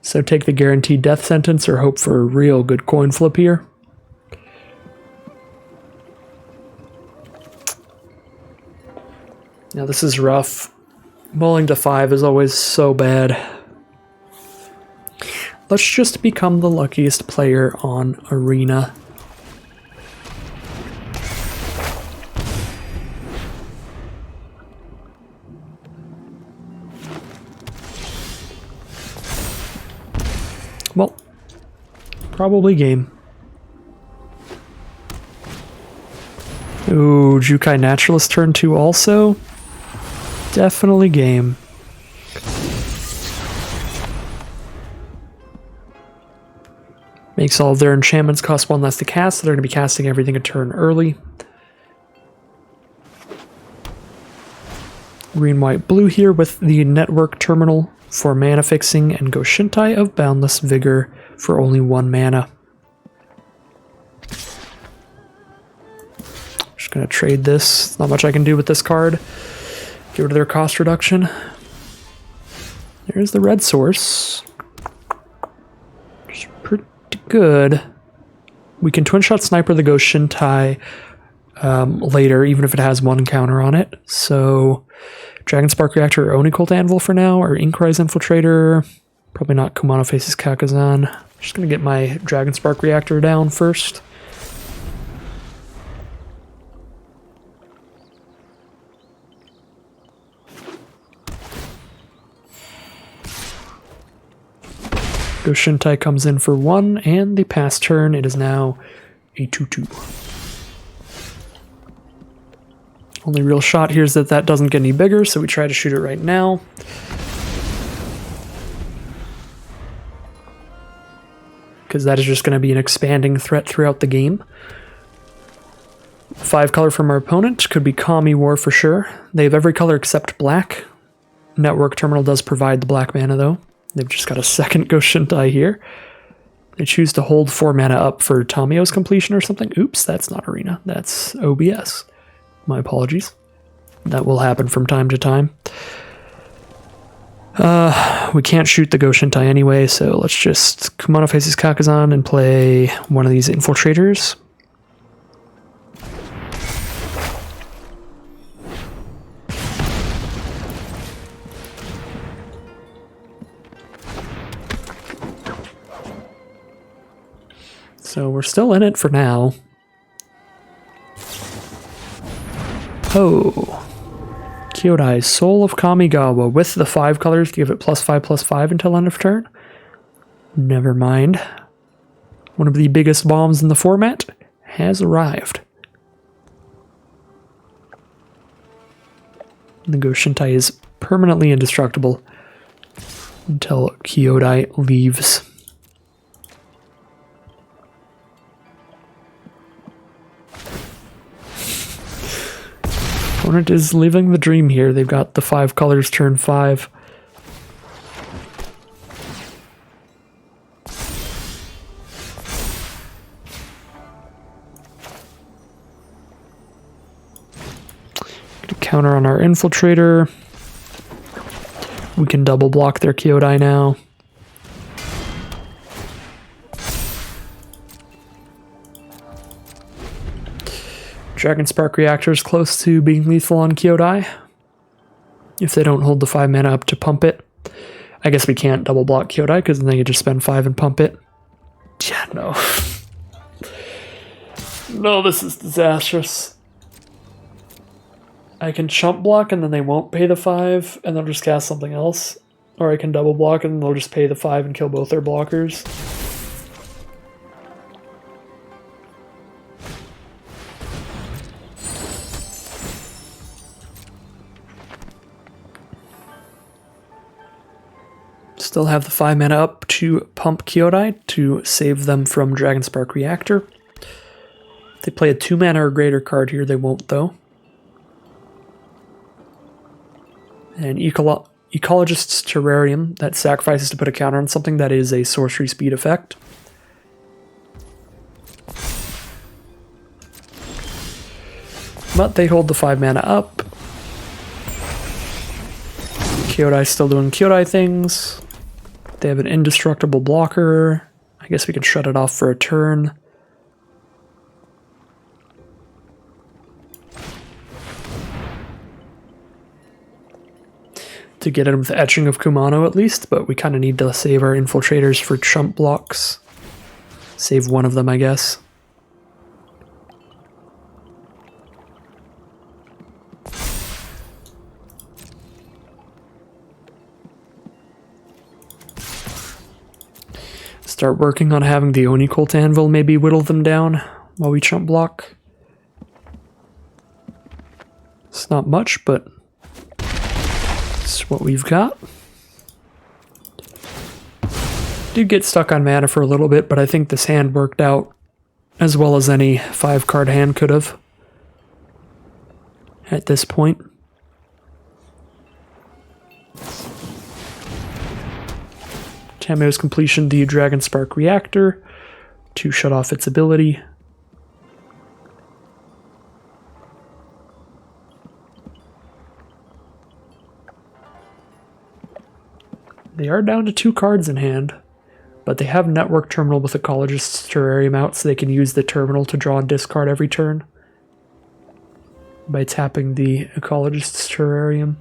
So take the guaranteed death sentence or hope for a real good coin flip here. Now this is rough. Mulling to 5 is always so bad. Let's just become the luckiest player on Arena. Well, probably game. Ooh, Jukai Naturalist turn 2 also. Definitely game. Makes all of their enchantments cost 1 less to cast, so they're going to be casting everything a turn early. Green, white, blue here with the Network Terminal for mana fixing, and go Shintai of Boundless Vigor for only 1 mana. Just going to trade this. Not much I can do with this card. Get rid of their cost reduction. There's the red source. It's pretty good. We can Twinshot Sniper the Ghost Shintai later, even if it has 1 counter on it. So, Dragon Spark Reactor or Oni Cult Anvil for now, or Inkrise Infiltrator. Probably not Kumano Faces Kakazan. Just gonna get my Dragon Spark Reactor down first. Shintai comes in for 1, and the pass turn, it is now a 2/2. Only real shot here is that that doesn't get any bigger, so we try to shoot it right now. Because that is just going to be an expanding threat throughout the game. 5 color from our opponent. Could be Kamigawa for sure. They have every color except black. Network Terminal does provide the black mana though. They've just got a second Ghost Shintai here. They choose to hold 4 mana up for Tomio's completion or something. Oops, that's not Arena. That's OBS. My apologies. That will happen from time to time. We can't shoot the Ghost Shintai anyway, so let's just Kumano faces Kakazan and play one of these Infiltrators. So we're still in it for now. Oh. Kyodai, Soul of Kamigawa with the 5 colors to give it +5/+5 until end of turn. Never mind. One of the biggest bombs in the format has arrived. The Ghost Shintai is permanently indestructible until Kyodai leaves. Opponent is living the dream here. They've got the 5 colors turn 5. Gonna counter on our Infiltrator. We can double block their Kyodai now. Dragon Spark Reactor is close to being lethal on Kyodai. If they don't hold the 5 mana up to pump it. I guess we can't double block Kyodai because then they could just spend 5 and pump it. Yeah, no. No, this is disastrous. I can chump block and then they won't pay the 5 and they'll just cast something else. Or I can double block and they'll just pay the 5 and kill both their blockers. Still have the 5 mana up to pump Kyodai to save them from Dragon Spark Reactor. If they play a 2 mana or greater card here, they won't though. And Ecologist's Terrarium, that sacrifices to put a counter on something that is a sorcery speed effect. But they hold the 5 mana up. Kyodai's still doing Kyodai things. They have an indestructible blocker. I guess we can shut it off for a turn. To get him with the Etching of Kumano at least, but we kind of need to save our Infiltrators for chump blocks. Save one of them, I guess. Start working on having the Oni Cult Anvil maybe whittle them down while we chump block. It's not much, but it's what we've got. Did get stuck on mana for a little bit, but I think this hand worked out as well as any 5-card hand could have at this point. Tomio's completion the Dragon Spark Reactor to shut off its ability. They are down to 2 cards in hand, but they have Network Terminal with Ecologist's Terrarium out, so they can use the terminal to draw and discard every turn by tapping the Ecologist's Terrarium.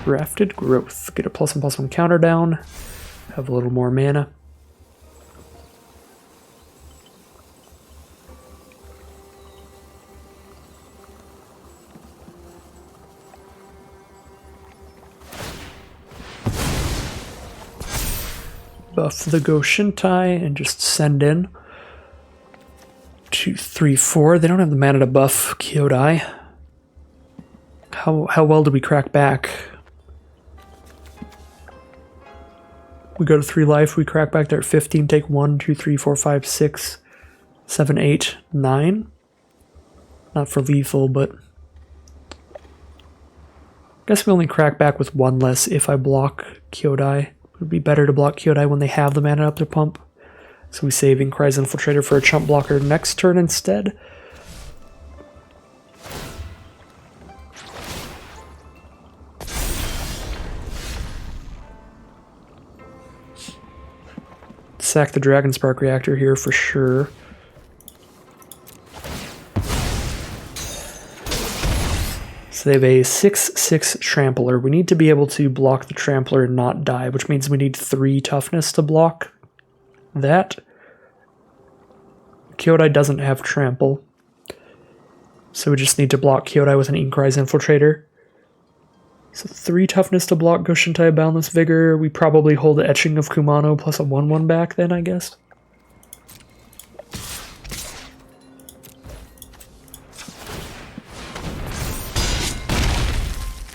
Grafted Growth. Get a +1/+1 counter down. Have a little more mana. Buff the Ghost Shintai and just send in 2, 3, 4. They don't have the mana to buff Kyodai. How well do we crack back? We go to 3 life, we crack back there at 15, take 1, 2, 3, 4, 5, 6, 7, 8, 9. Not for lethal, but guess we only crack back with 1 less if I block Kyodai. It would be better to block Kyodai when they have the mana up their pump. So we save Inkrise Infiltrator for a chump blocker next turn instead. Sack the Dragon Spark Reactor here for sure. So they have a 6/6 Trampler. We need to be able to block the Trampler and not die, which means we need 3 toughness to block that. Kyodai doesn't have Trample, so we just need to block Kyodai with an Inkrise Infiltrator. So 3 toughness to block Goshintai Boundless Vigor. We probably hold the Etching of Kumano plus a 1/1 back then, I guess.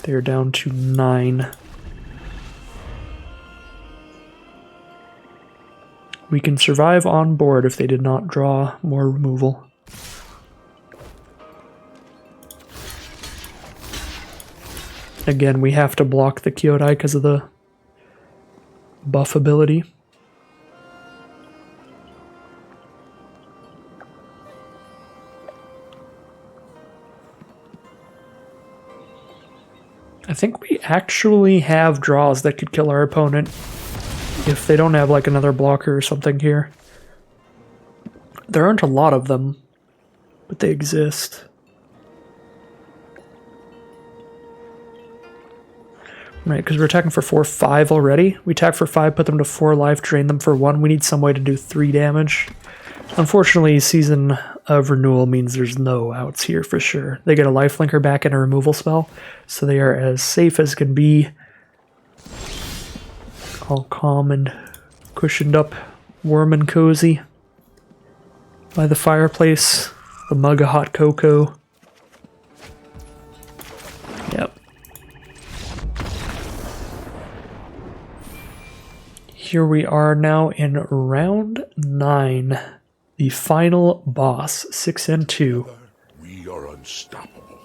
They're down to 9. We can survive on board if they did not draw more removal. Again, we have to block the Kyodai because of the buff ability. I think we actually have draws that could kill our opponent if they don't have like another blocker or something here. There aren't a lot of them, but they exist. Right, because we're attacking for 4/5 already. We attack for 5, put them to 4 life, drain them for 1. We need some way to do 3 damage. Unfortunately, Season of Renewal means there's no outs here for sure. They get a lifelinker back and a removal spell, so they are as safe as can be. All calm and cushioned up, warm and cozy by the fireplace, the mug of hot cocoa. Yep. Here we are now in round 9. The final boss, 6 and 2. We are unstoppable.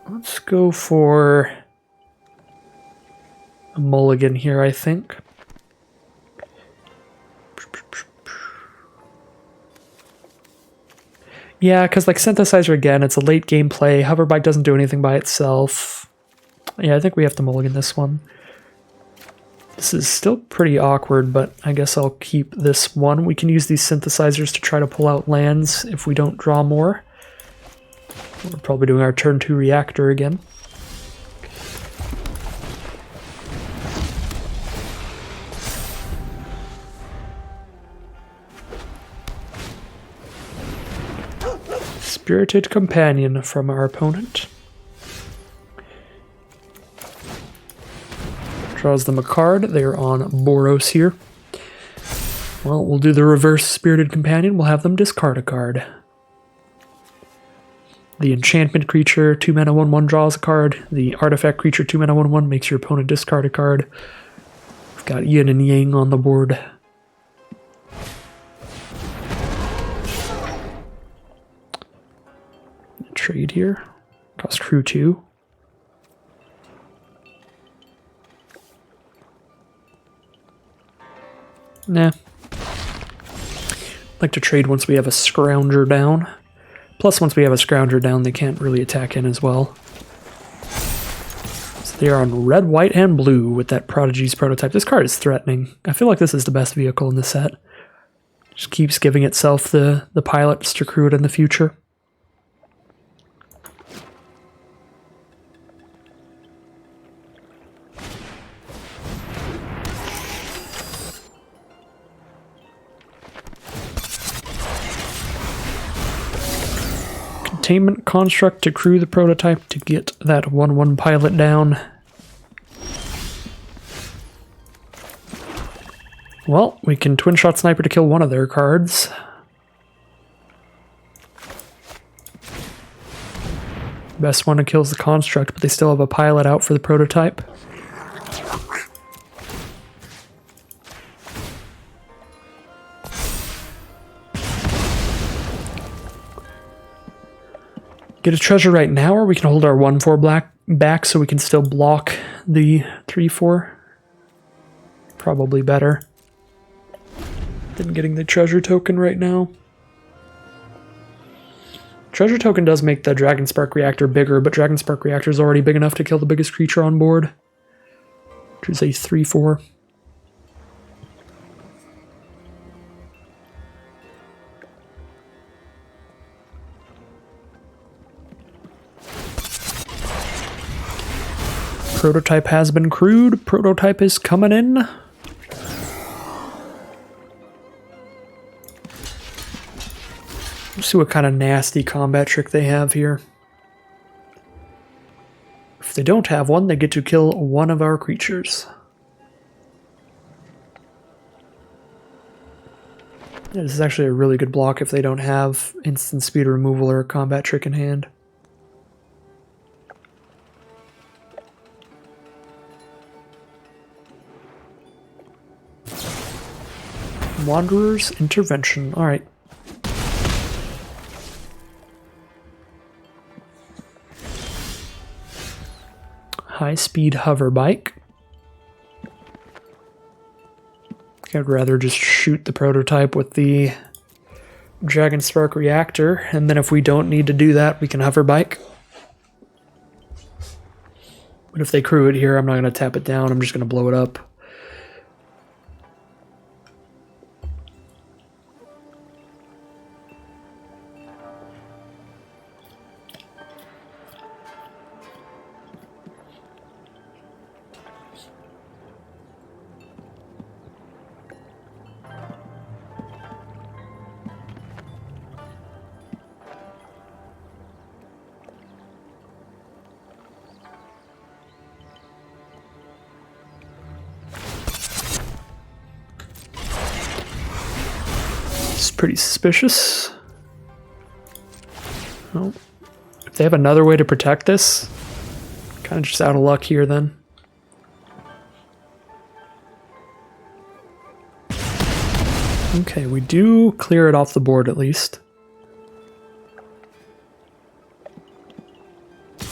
Let's go for a mulligan here, I think. Yeah, because like Synthesizer again, it's a late game play. Hoverbike doesn't do anything by itself. Yeah, I think we have to mulligan this one. This is still pretty awkward, but I guess I'll keep this one. We can use these synthesizers to try to pull out lands if we don't draw more. We're probably doing our turn 2 reactor again. Spirited Companion from our opponent. Draws them a card. They are on Boros here. Well, we'll do the reverse Spirited Companion. We'll have them discard a card. The enchantment creature, 2 mana 1/1 draws a card. The artifact creature, 2 mana 1/1 makes your opponent discard a card. We've got Yin and Yang on the board. Trade here. Cost crew 2. Nah. Like to trade once we have a Scrounger down. Plus, once we have a Scrounger down, they can't really attack in as well. So they are on red, white, and blue with that Prodigy's prototype. This card is threatening. I feel like this is the best vehicle in the set. Just keeps giving itself the pilots to crew it in the future. Containment Construct to crew the prototype to get that 1/1 pilot down. Well, we can Twinshot Sniper to kill one of their cards. Best one kills the Construct, but they still have a pilot out for the prototype. Get a treasure right now, or we can hold our 1/4 black back so we can still block the 3/4. Probably better than getting the treasure token right now. Treasure token does make the Dragon Spark Reactor bigger, but Dragon Spark Reactor is already big enough to kill the biggest creature on board, which is a 3/4. Prototype has been crewed. Prototype is coming in. Let's see what kind of nasty combat trick they have here. If they don't have one, they get to kill one of our creatures. Yeah, this is actually a really good block if they don't have instant speed removal or a combat trick in hand. Wanderer's Intervention. Alright. High-speed hover bike. I'd rather just shoot the prototype with the Dragon Spark Reactor, and then if we don't need to do that, we can hover bike. But if they crew it here, I'm not going to tap it down, I'm just going to blow it up. Pretty suspicious. Oh, if they have another way to protect this, kind of just out of luck here then. Okay, we do clear it off the board at least. I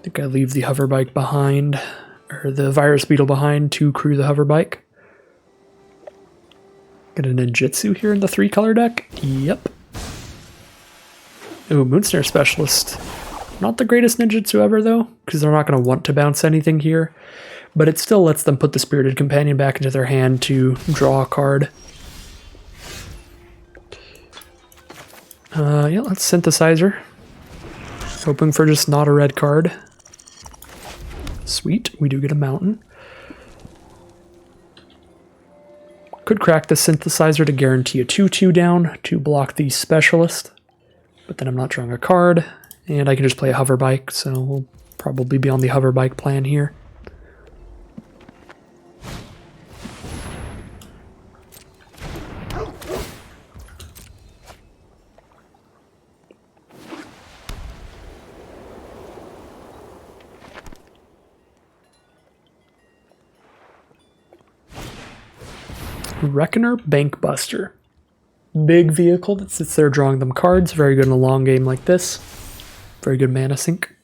think I leave the hover bike behind, or the virus beetle behind to crew the hover bike. Get a ninjutsu here in the 3-color deck. Yep. Ooh, Moonsnare Specialist. Not the greatest ninjutsu ever, though, because they're not going to want to bounce anything here. But it still lets them put the Spirited Companion back into their hand to draw a card. Yeah, let's Synthesizer. Hoping for just not a red card. Sweet, we do get a mountain. Could crack the Synthesizer to guarantee a 2/2 down to block the Specialist, but then I'm not drawing a card, and I can just play a hover bike, so we'll probably be on the hover bike plan here. Reckoner Bankbuster. Big vehicle that sits there drawing them cards. Very good in a long game like this. Very good mana sink.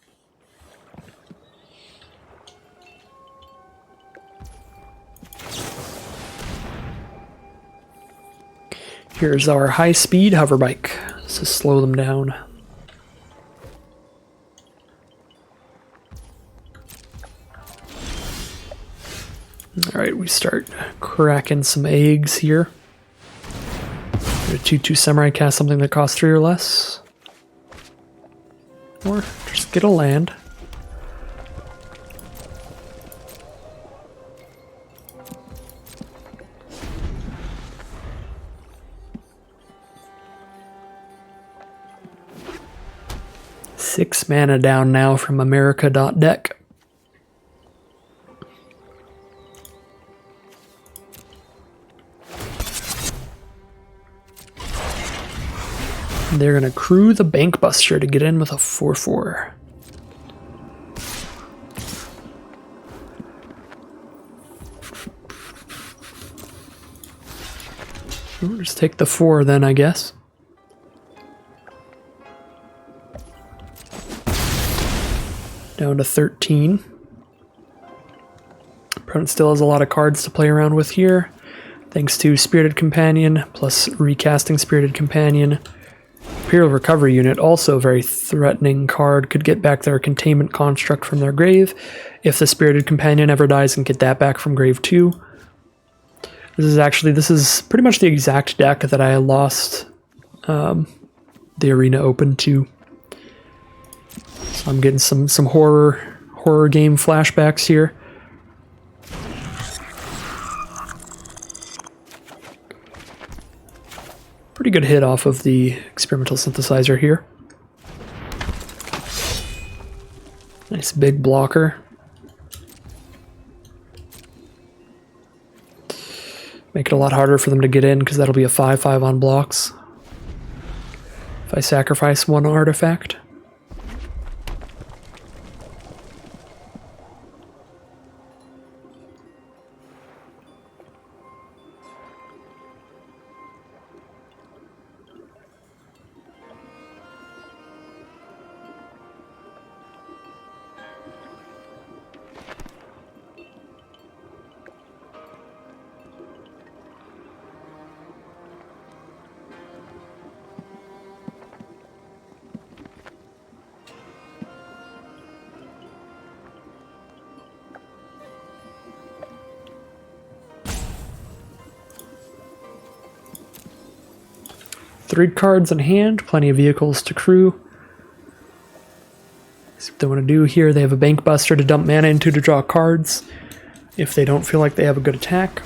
Here's our high-speed hover bike. Let's just slow them down. Alright, we start cracking some eggs here. A 2/2 Samurai cast something that costs 3 or less. Or just get a land. Six mana down now from America.deck. They're going to crew the Bankbuster to get in with a 4/4. We'll just take the 4 then, I guess. Down to 13. Brent still has a lot of cards to play around with here, thanks to Spirited Companion, plus recasting Spirited Companion. Imperial Recovery Unit, also a very threatening card, could get back their Containment Construct from their grave if the Spirited Companion ever dies, and get that back from grave too. This is pretty much the exact deck that I lost the Arena Open to. So I'm getting some horror game flashbacks here. Pretty good hit off of the experimental synthesizer here. Nice big blocker. Make it a lot harder for them to get in because that'll be a 5/5 on blocks. If I sacrifice one artifact. Three cards in hand, plenty of vehicles to crew. See what they want to do here. They have a Bank Buster to dump mana into to draw cards if they don't feel like they have a good attack.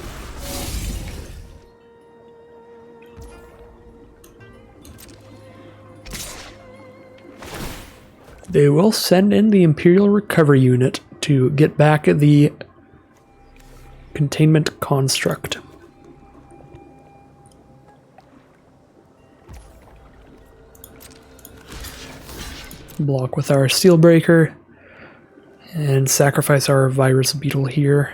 They will send in the Imperial Recovery Unit to get back the Containment Construct. Block with our Steelbreaker and sacrifice our Virus Beetle here.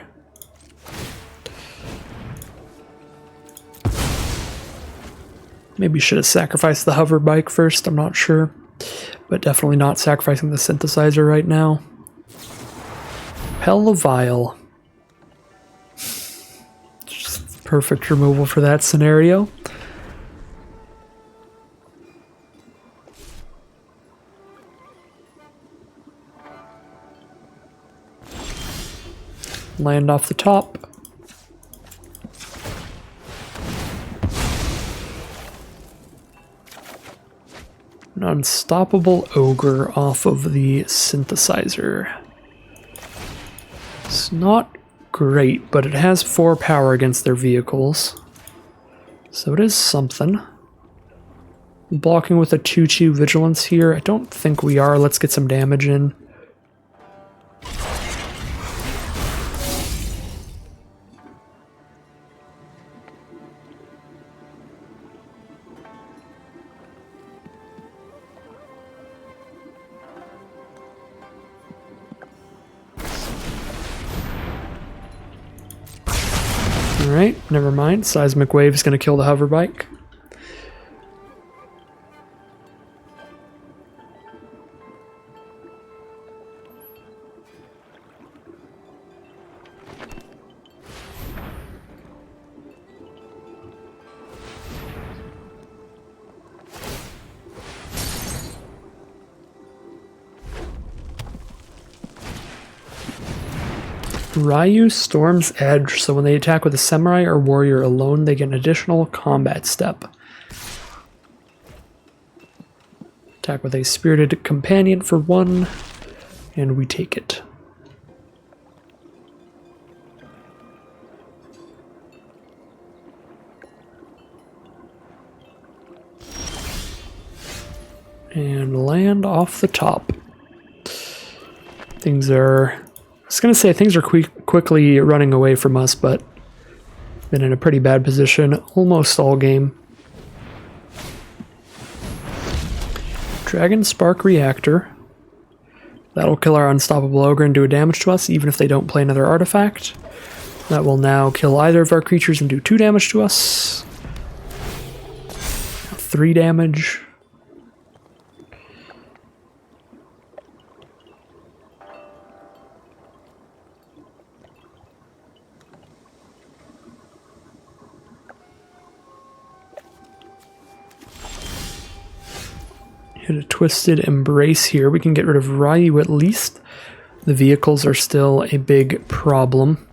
Maybe should have sacrificed the hover bike first, I'm not sure. But definitely not sacrificing the synthesizer right now. Pellavile. Just perfect removal for that scenario. Land off the top. An Unstoppable Ogre off of the synthesizer. It's not great, but it has 4 power against their vehicles. So it is something. Blocking with a 2/2 Vigilance here. I don't think we are. Let's get some damage in. Alright, never mind. Seismic Wave is going to kill the hover bike. Ryu Storm's Edge, so when they attack with a samurai or warrior alone, they get an additional combat step. Attack with a Spirited Companion for 1, and we take it. And land off the top. Things are... I was going to say things are quickly running away from us, but been in a pretty bad position almost all game. Dragon Spark Reactor. That'll kill our Unstoppable Ogre and do damage to us, even if they don't play another artifact. That will now kill either of our creatures and do 2 damage to us. 3 damage. Hit a Twisted Embrace here. We can get rid of Ryu at least. The vehicles are still a big problem.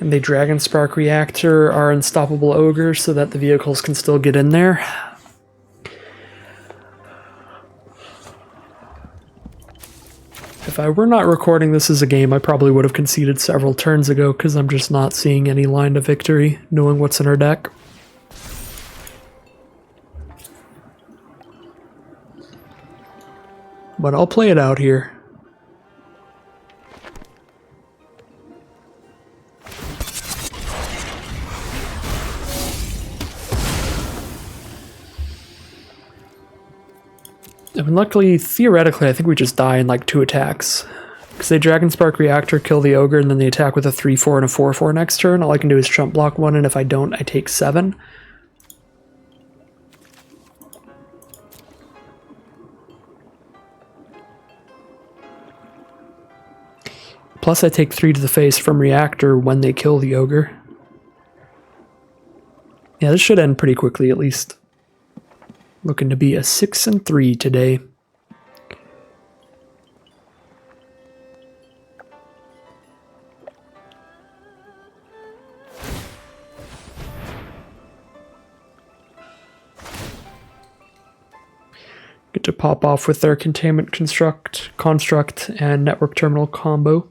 And the Dragon Spark Reactor our unstoppable ogre so that the vehicles can still get in there. If I were not recording this as a game, I probably would have conceded several turns ago because I'm just not seeing any line to victory, knowing what's in our deck. But I'll play it out here. And luckily, theoretically, I think we just die in like 2 attacks. Because they Dragon Spark Reactor, kill the Ogre, and then they attack with a 3/4 and a 4/4 next turn. All I can do is chump block 1, and if I don't, I take 7. Plus I take 3 to the face from Reactor when they kill the Ogre. Yeah, this should end pretty quickly at least. Looking to be a 6-3 today. Get to pop off with their Containment Construct, and Network Terminal combo.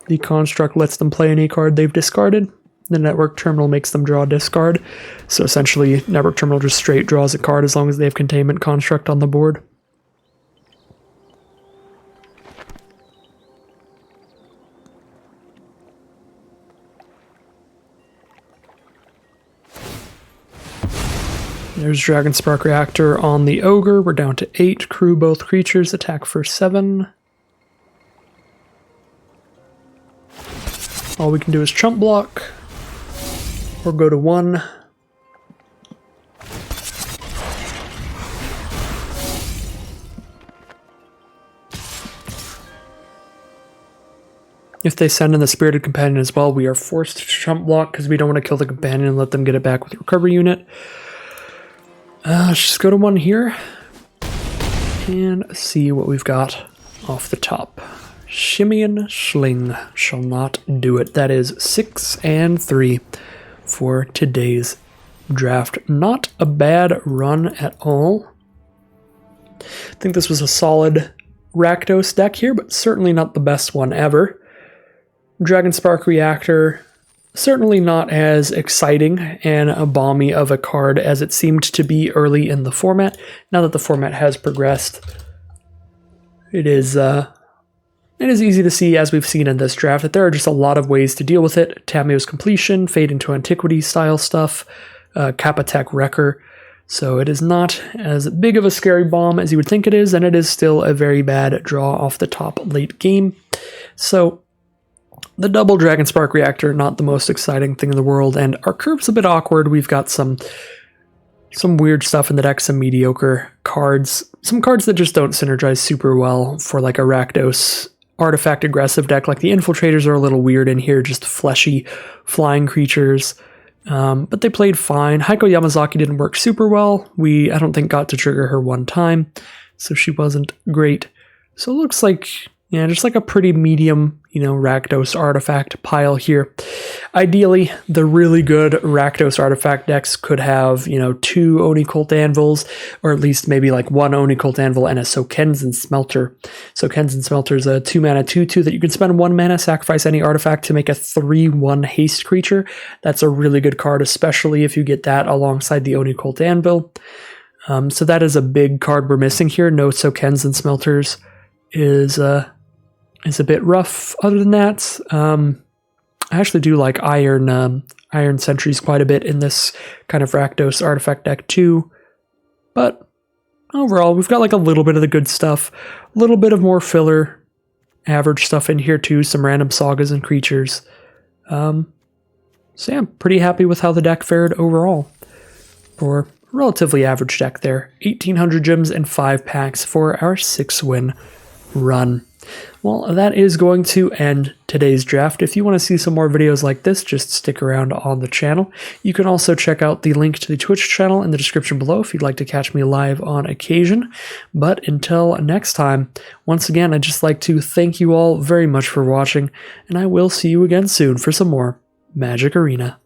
The Construct lets them play any card they've discarded. The Network Terminal makes them draw a discard. So essentially, Network Terminal just straight draws a card as long as they have Containment Construct on the board. There's Dragon Spark Reactor on the Ogre. We're down to 8. Crew both creatures. Attack for 7. All we can do is chump block. Or go to 1. If they send in the Spirited Companion as well, we are forced to chump block because we don't want to kill the Companion and let them get it back with the Recovery Unit. Let's just go to 1 here. And see what we've got off the top. Shimmian Schling shall not do it. That is 6-3 for today's draft. Not a bad run at all. I think this was a solid Rakdos deck here, but certainly not the best one ever. Dragon Spark Reactor, certainly not as exciting and a balmy of a card as it seemed to be early in the format. Now that the format has progressed, it is easy to see, as we've seen in this draft, that there are just a lot of ways to deal with it. Tameo's Completion, Fade into Antiquity style stuff, Kappa-Tech Wrecker. So it is not as big of a scary bomb as you would think it is, and it is still a very bad draw off the top late game. So the double Dragon Spark Reactor, not the most exciting thing in the world, and our curve's a bit awkward. We've got some weird stuff in the deck, some mediocre cards, some cards that just don't synergize super well for like a Rakdos artifact aggressive deck. Like the Infiltrators are a little weird in here, just fleshy flying creatures. But they played fine. Heiko Yamazaki didn't work super well. I don't think, got to trigger her 1 time, so she wasn't great. So it looks like, yeah, just like a pretty medium, Rakdos artifact pile here. Ideally, the really good Rakdos artifact decks could have, 2 Oni Cult Anvils, or at least maybe like 1 Oni Cult Anvil and a Sokenzen Smelter. Sokenzen Smelter is a 2-mana 2/2 that you can spend 1 mana, sacrifice any artifact to make a 3/1 haste creature. That's a really good card, especially if you get that alongside the Oni Cult Anvil. So that is a big card we're missing here. No Sokenzen Smelters is a bit rough. Other than that, I actually do like Iron Sentries quite a bit in this kind of Rakdos artifact deck too. But overall, we've got like a little bit of the good stuff, a little bit of more filler, average stuff in here too, some random sagas and creatures. So yeah, I'm pretty happy with how the deck fared overall. For a relatively average deck there. 1,800 gems and 5 packs for our 6-win run. Well, that is going to end today's draft. If you want to see some more videos like this, just stick around on the channel. You can also check out the link to the Twitch channel in the description below if you'd like to catch me live on occasion. But until next time, once again, I'd just like to thank you all very much for watching, and I will see you again soon for some more Magic Arena.